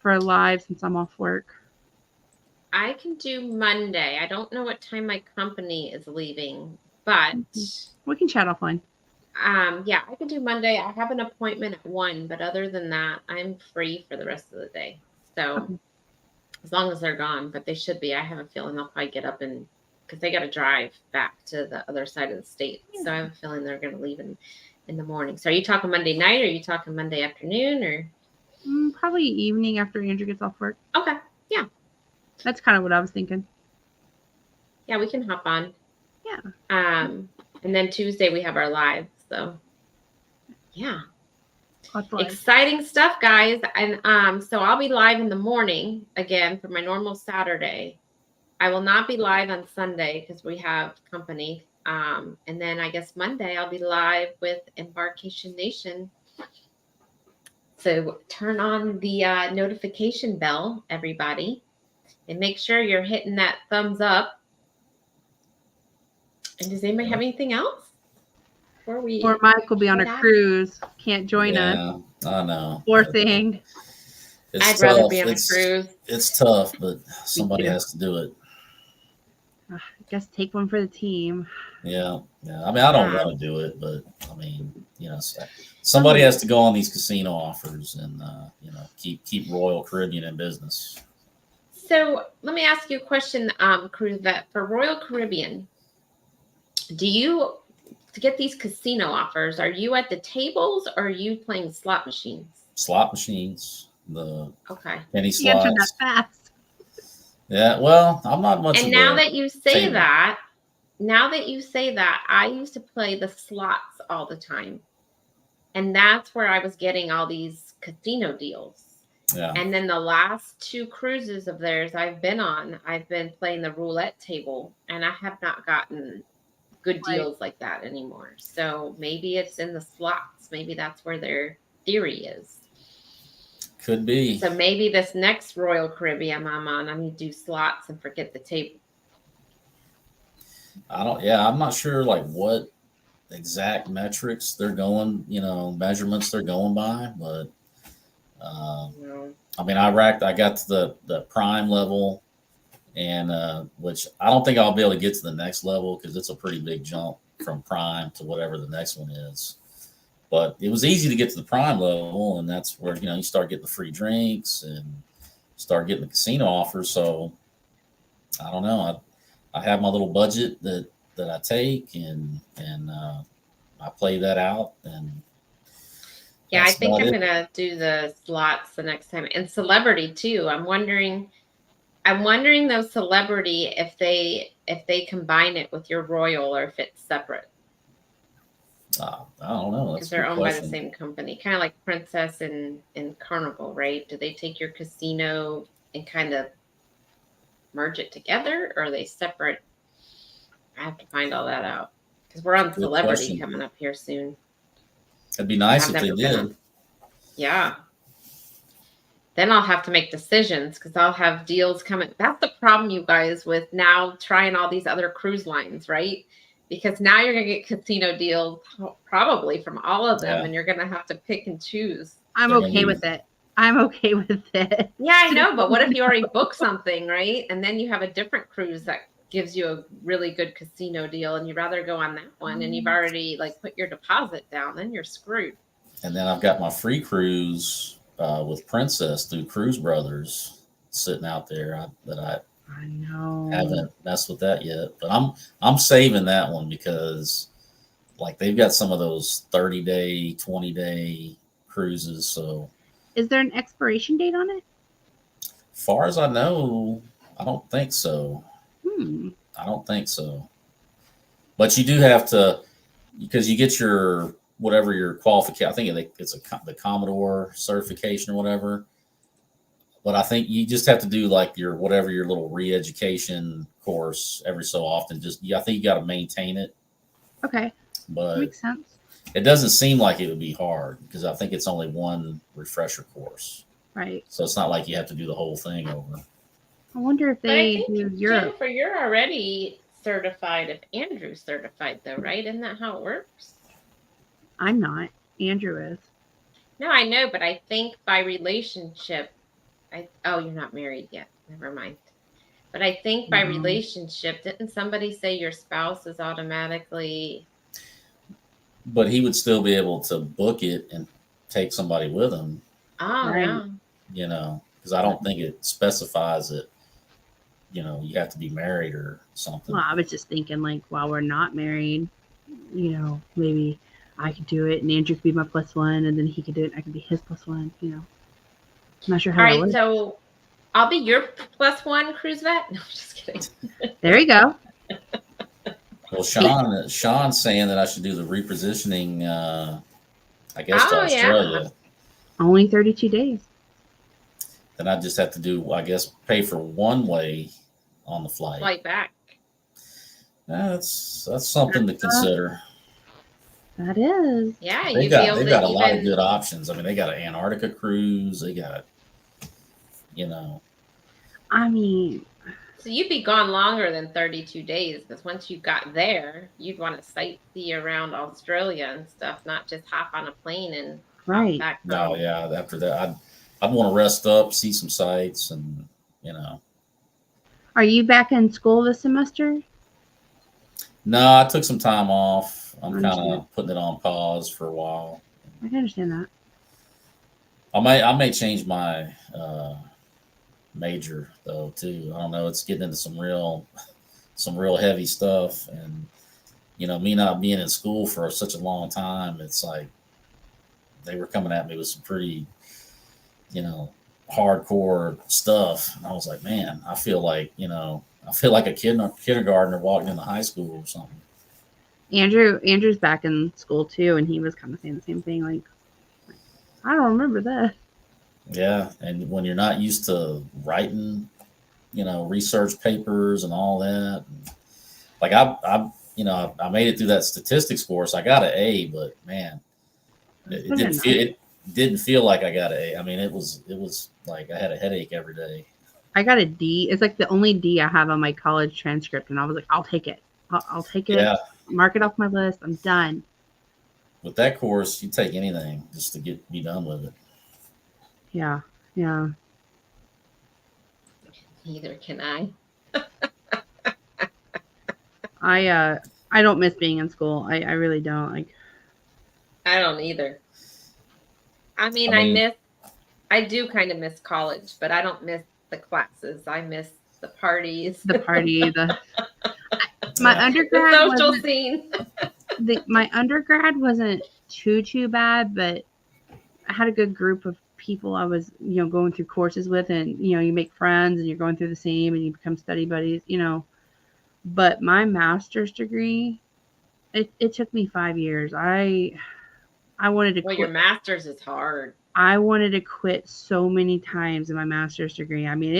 for a live since I'm off work. I can do Monday. I don't know what time my company is leaving, but we can chat offline. Yeah, I can do Monday. I have an appointment at 1, but other than that, I'm free for the rest of the day. So as long as they're gone, but they should be. I have a feeling they'll probably get up because they got to drive back to the other side of the state. Yeah. So I have a feeling they're going to leave in the morning. So are you talking Monday night, or are you talking Monday afternoon, or? Probably evening after Andrew gets off work. Okay. Yeah. That's kind of what I was thinking. Yeah, we can hop on. Yeah. And then Tuesday we have our live. So yeah. Exciting stuff, guys. And so I'll be live in the morning again for my normal Saturday. I will not be live on Sunday because we have company. And then I guess Monday I'll be live with Embarkation Nation. So turn on the notification bell, everybody, and make sure you're hitting that thumbs up. And does anybody have anything else? Or Mike will be on a cruise, can't join us. I know. Poor thing. I'd rather be on a cruise. It's tough, but somebody has to do it. I guess take one for the team. Yeah. I mean, I don't want to do it, but I mean, somebody has to go on these casino offers and keep Royal Caribbean in business. So let me ask you a question, Cruise Vet. For Royal Caribbean, to get these casino offers, are you at the tables or are you playing slot machines? Slot machines. The penny slots. You answered that fast. Yeah, well, I'm not much. And now that you say that, I used to play the slots all the time, and that's where I was getting all these casino deals. Yeah. And then the last 2 cruises of theirs I've been on, I've been playing the roulette table, and I have not gotten good deals like that anymore. So maybe it's in the slots. Maybe that's where their theory is. Could be. So maybe this next Royal Caribbean I'm on, I'm going to do slots and forget the table. I'm not sure like what exact metrics they're going, measurements they're going by, but I mean, I got to the prime level, and which I don't think I'll be able to get to the next level because it's a pretty big jump from prime to whatever the next one is. But it was easy to get to the prime level, and that's where you start getting the free drinks and start getting the casino offers. So I don't know. I have my little budget that I take, and I play that out. And yeah, I think I'm gonna do the slots the next time, and celebrity too. I'm wondering those celebrity if they combine it with your Royal or if it's separate. I don't know. Because they're owned by the same company, kind of like Princess and Carnival, right? Do they take your casino and kind of merge it together, or are they separate? I have to find all that out because we're on celebrity coming up here soon. It'd be nice if they did. Yeah. Then I'll have to make decisions because I'll have deals coming. That's the problem, you guys, with now trying all these other cruise lines, right? Because now you're going to get casino deals probably from all of them, and you're going to have to pick and choose. I'm okay with it. Yeah, I know. But what if you already booked something, right? And then you have a different cruise that gives you a really good casino deal, and you'd rather go on that one, and you've already put your deposit down, then you're screwed. And then I've got my free cruise with Princess through Cruise Brothers sitting out there that I know haven't messed with that yet, but I'm saving that one because they've got some of those 30-day, 20-day cruises. So is there an expiration date on it? Far as I know, I don't think so. I don't think so. But you do have to, because you get your whatever your qualification. I think it's the Commodore certification or whatever. But I think you just have to do your little re-education course every so often. I think you got to maintain it. Okay. But that makes sense. It doesn't seem like it would be hard because I think it's only one refresher course. Right. So it's not like you have to do the whole thing over. I wonder if they do Europe. Jennifer, you're already certified if Andrew's certified though, right? Isn't that how it works? I'm not. Andrew is. No, I know, but I think by relationship, you're not married yet. Never mind. But I think by relationship, didn't somebody say your spouse is automatically? But he would still be able to book it and take somebody with him. Oh, right. Yeah. Because I don't think it specifies that, you have to be married or something. Well, I was just thinking while we're not married, maybe I could do it and Andrew could be my +1 and then he could do it and I could be his +1, I'm not sure how that works. So I'll be your +1 cruise vet. No, I'm just kidding. There you go. Well, Sean's saying that I should do the repositioning, I guess, to Australia. Yeah. Only 32 days. Then I just have to do, I guess, pay for one way on the flight. Flight back. That's something to consider. That is. Yeah, They've you'd be able they've to got a lot of even. good options. I mean, they got an Antarctica cruise. They got, you know, I mean, So you'd be gone longer than 32 days because once you got there, you'd want to sightsee around Australia and stuff, not just hop on a plane and hop right. back no, home. yeah. After that, I'd want to rest up, see some sights, and you know. Are you back in school this semester? No, I took some time off. I I'm kind understand. of putting it on pause for a while. I can understand that. I may change my major though too. I don't know. It's getting into some real heavy stuff, and me not being in school for such a long time, it's like they were coming at me with some pretty you know hardcore stuff, and I was like, man, I feel like a kindergartner walking into high school or something. Andrew's back in school too, and he was kind of saying the same thing. Like, I don't remember that. Yeah, and when you're not used to writing, research papers and all that, like I made it through that statistics course. I got an A, but man, That's it good didn't enough. feel it didn't feel like I got an A. I mean, it was like I had a headache every day. I got a D. It's like the only D I have on my college transcript, and I was like, I'll take it. I'll take it. Yeah, Mark it off my list. I'm done. with that course, you take anything just to be done with it. Yeah, yeah. Neither can I. I don't miss being in school. I really don't. Like, I don't either. I mean, I mean, I do kind of miss college, but I don't miss the classes. I miss the parties, the party, my yeah, the undergrad social wasn't scene. my undergrad wasn't too bad, but I had a good group of people I was, going through courses with, and you make friends and you're going through the same and you become study buddies. But my master's degree, it took me 5 years. I wanted to Well, your quit. master's is hard. I wanted to quit so many times in my master's degree. I mean,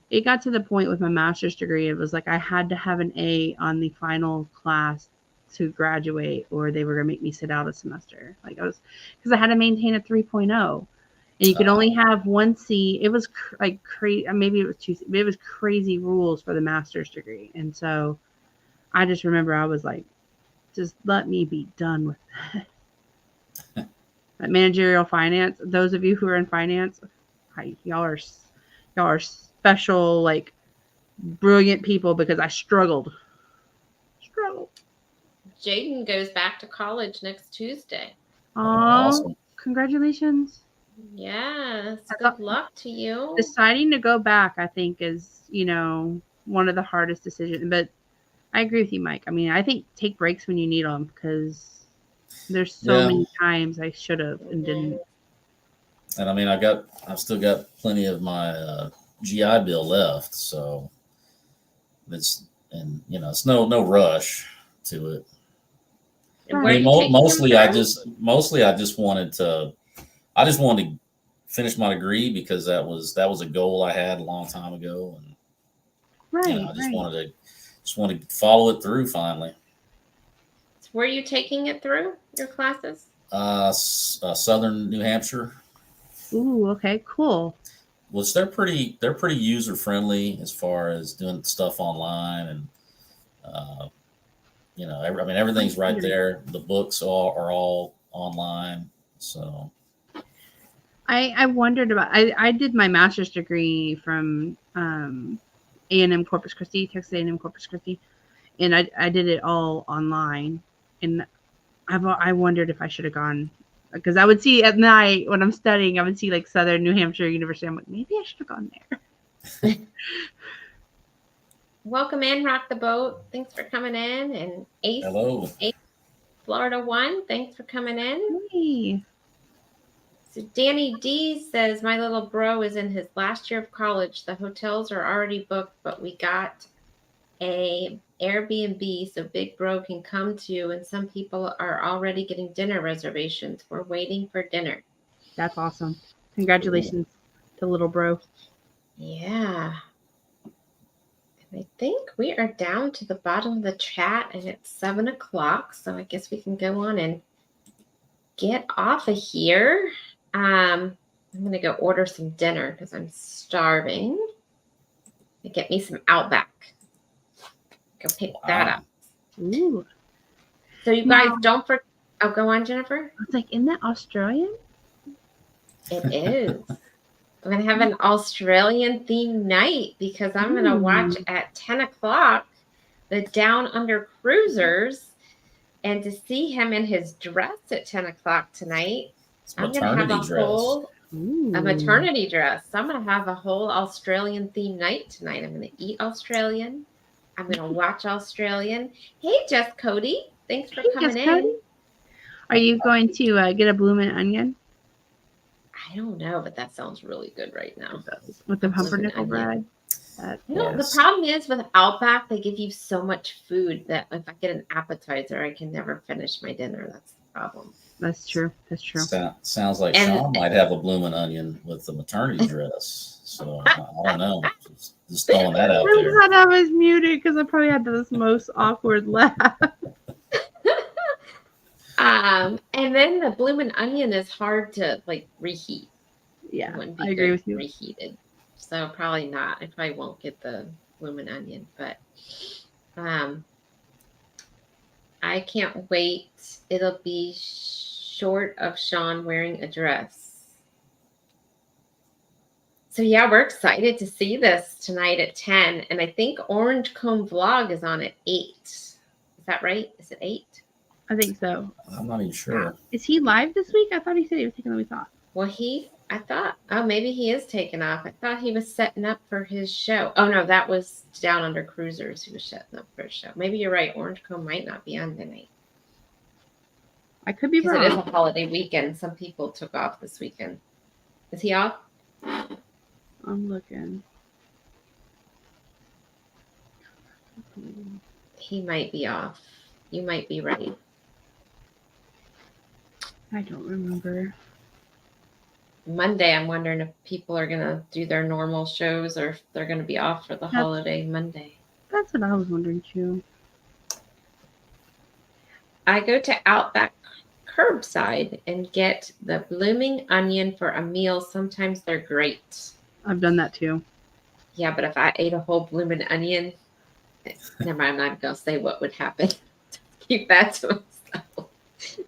it got to the point with my master's degree, it was like I had to have an A on the final class to graduate, or they were going to make me sit out a semester. Like, because I had to maintain a 3.0, and you could only have one C. It was like crazy. Maybe it was two, but it was crazy rules for the master's degree. And so I just remember I was like, just let me be done with that. That managerial finance, those of you who are in finance, y'all are special, like, brilliant people, because I struggled. Jaden goes back to college next Tuesday. Oh, awesome. congratulations. Yes, I good thought- luck to you. Deciding to go back, I think, is, one of the hardest decisions. But I agree with you, Mike. I mean, I think take breaks when you need them, because there's so Yeah, many times I should have and didn't. and I mean, I've still got plenty of my GI Bill left, so it's no rush to it. And I where are mean, you taking him mostly I just wanted to finish my degree, because that was a goal I had a long time ago, and Right, I just right. wanted to follow it through finally. Where are you taking it through your classes? Southern New Hampshire, Ooh, okay, cool. which they're pretty user friendly as far as doing stuff online, and I mean, everything's right there. The books are all online, so. I wondered about. I did my master's degree from A&M Corpus Christi, Texas A&M Corpus Christi, and I did it all online. And I wondered if I should have gone, because I would see at night when I'm studying, I would see like Southern New Hampshire University. I'm like, maybe I should have gone there. Welcome in, Rock the Boat. Thanks for coming in. And Hello. Ace Florida 1, thanks for coming in. Hey. So Danny D says, my little bro is in his last year of college. The hotels are already booked, but we got a Airbnb so big bro can come to, and some people are already getting dinner reservations. We're waiting for dinner. That's awesome. Congratulations to little bro. Yeah. I think we are down to the bottom of the chat, and it's 7 o'clock. So I guess we can go on and get off of here. I'm going to go order some dinner because I'm starving. And get me some Outback. Go pick that up. Ooh. So you guys don't forget. Oh, go on, Jennifer. I was like, isn't that Australian? It is. I'm going to have an Australian themed night because I'm going to watch at 10 o'clock the Down Under Cruisers. And to see him in his dress at 10 o'clock tonight, I'm going to have a maternity dress. So I'm going to have a whole Australian themed night tonight. I'm going to eat Australian. I'm going to watch Australian. Hey, Jess Cody. Thanks for coming in. Cody. Are you going to get a bloomin' onion? I don't know, but that sounds really good right now. With the pumpernickel bread. The problem is with Outback, they give you so much food that if I get an appetizer, I can never finish my dinner. That's the problem. That's true. Sounds like Sean might have a bloomin' onion with the maternity dress. So I don't know. Just throwing that out there. I was muted because I probably had the most awkward laugh. And then the bloomin' onion is hard to reheat. Yeah, I agree with you. Reheated, so probably not. I probably won't get the bloomin' onion, but I can't wait. It'll be short of Sean wearing a dress. So yeah, we're excited to see this tonight at 10, and I think Orange Comb Vlog is on at 8. Is that right? Is it 8? I think so. I'm not even sure. Is he live this week? I thought he said he was taking the week off. Well, maybe he is taking off. I thought he was setting up for his show. Oh, no, that was Down Under Cruisers. He was setting up for his show. Maybe you're right. Orange Comb might not be on tonight. I could be wrong. It is a holiday weekend. Some people took off this weekend. Is he off? I'm looking. He might be off. You might be right. I don't remember. Monday, I'm wondering if people are going to do their normal shows or if they're going to be off for the holiday Monday. That's what I was wondering too. I go to Outback curbside and get the blooming onion for a meal. Sometimes they're great. I've done that too. Yeah, but if I ate a whole blooming onion, never mind, I'm not going to say what would happen. Keep that to myself.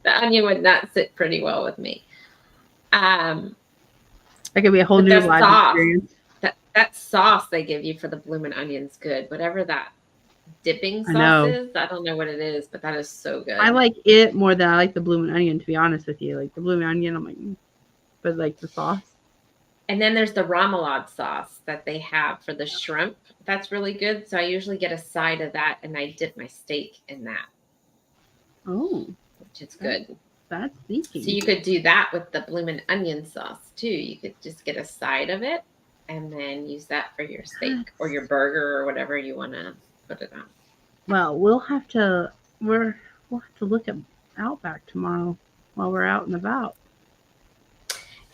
The onion would not sit pretty well with me. That could be a whole new life experience. That sauce they give you for the bloomin' onion's good. Whatever that dipping sauce is, I don't know what it is, but that is so good. I like it more than I like the bloomin' onion, to be honest with you. Like the bloomin' onion, I'm like, but like the sauce. And then there's the remoulade sauce that they have for the shrimp. That's really good. So I usually get a side of that, and I dip my steak in that. Oh, which is good. That's sneaky. So you could do that with the bloomin' onion sauce too. You could just get a side of it and then use that for your steak or your burger or whatever you want to put it on. Well, we'll have to look at Outback tomorrow while we're out and about.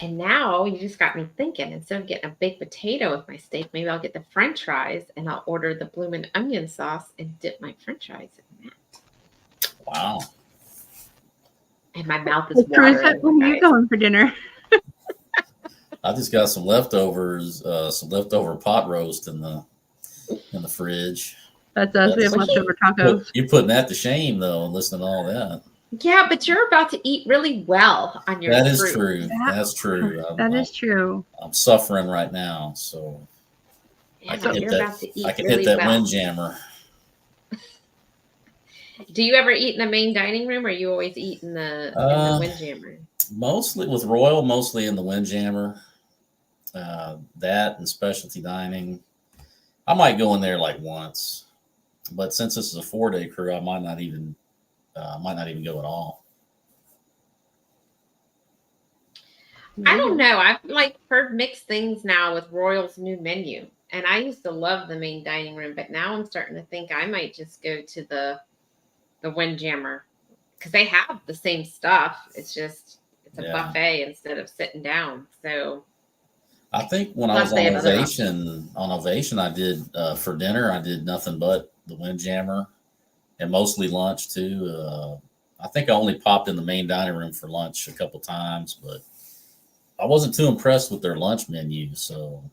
And now you just got me thinking, instead of getting a baked potato with my steak, maybe I'll get the French fries and I'll order the bloomin' onion sauce and dip my French fries in that. Wow. And my mouth is watering. When are you going for dinner? I just got some leftovers, some leftover pot roast in the fridge. That's us. We have leftover tacos. You're putting that to shame, though, and listening to all that. Yeah, but you're about to eat really well on your That fruit. is true. That's true. That is true. I'm suffering right now, so Yeah, I can hit really that well. windjammer. Do you ever eat in the main dining room, or you always eat in the windjammer? Mostly with Royal, mostly in the windjammer. That and specialty dining. I might go in there like once, but since this is a 4-day crew, I might not even go at all. I don't know. I've heard mixed things now with Royal's new menu, and I used to love the main dining room, but now I'm starting to think I might just go to the windjammer because they have the same stuff. It's a buffet instead of sitting down. So I think when I Plus was they on have other options. Ovation, I did for dinner. I did nothing but the Windjammer, and mostly lunch too. I think I only popped in the main dining room for lunch a couple times, but I wasn't too impressed with their lunch menu, so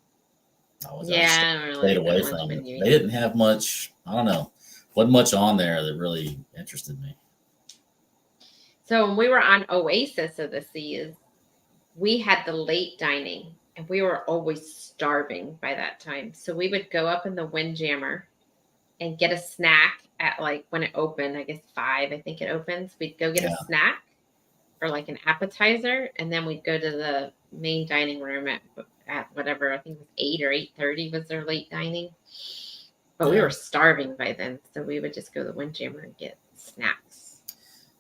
I just Yeah, I don't really stayed like their away lunch from it. menu They either. didn't have much. I don't know, wasn't much on there that really interested me. So when we were on Oasis of the Seas, we had the late dining and we were always starving by that time. So we would go up in the Windjammer and get a snack at like when it opened, I guess 5, I think it opens. We'd go get a Yeah, snack or like an appetizer, and then we'd go to the main dining room at whatever, I think it was 8 or 8:30 was their late dining. But we yeah. were starving by then, so we would just go to the Windjammer and get snacks.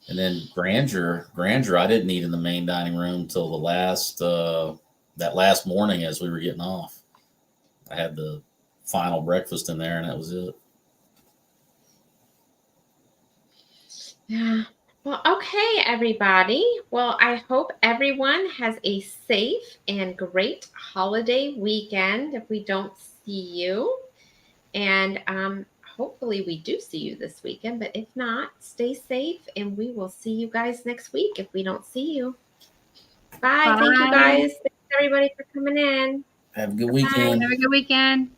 And then Grandeur, I didn't eat in the main dining room till the last that last morning as we were getting off. I had the final breakfast in there, and that was it. Yeah. Well, okay, everybody. Well, I hope everyone has a safe and great holiday weekend if we don't see you. And hopefully we do see you this weekend. But if not, stay safe and we will see you guys next week if we don't see you. Bye. Thank you Bye. guys. Thanks everybody for coming in. Have a good Bye. weekend. Have a good weekend.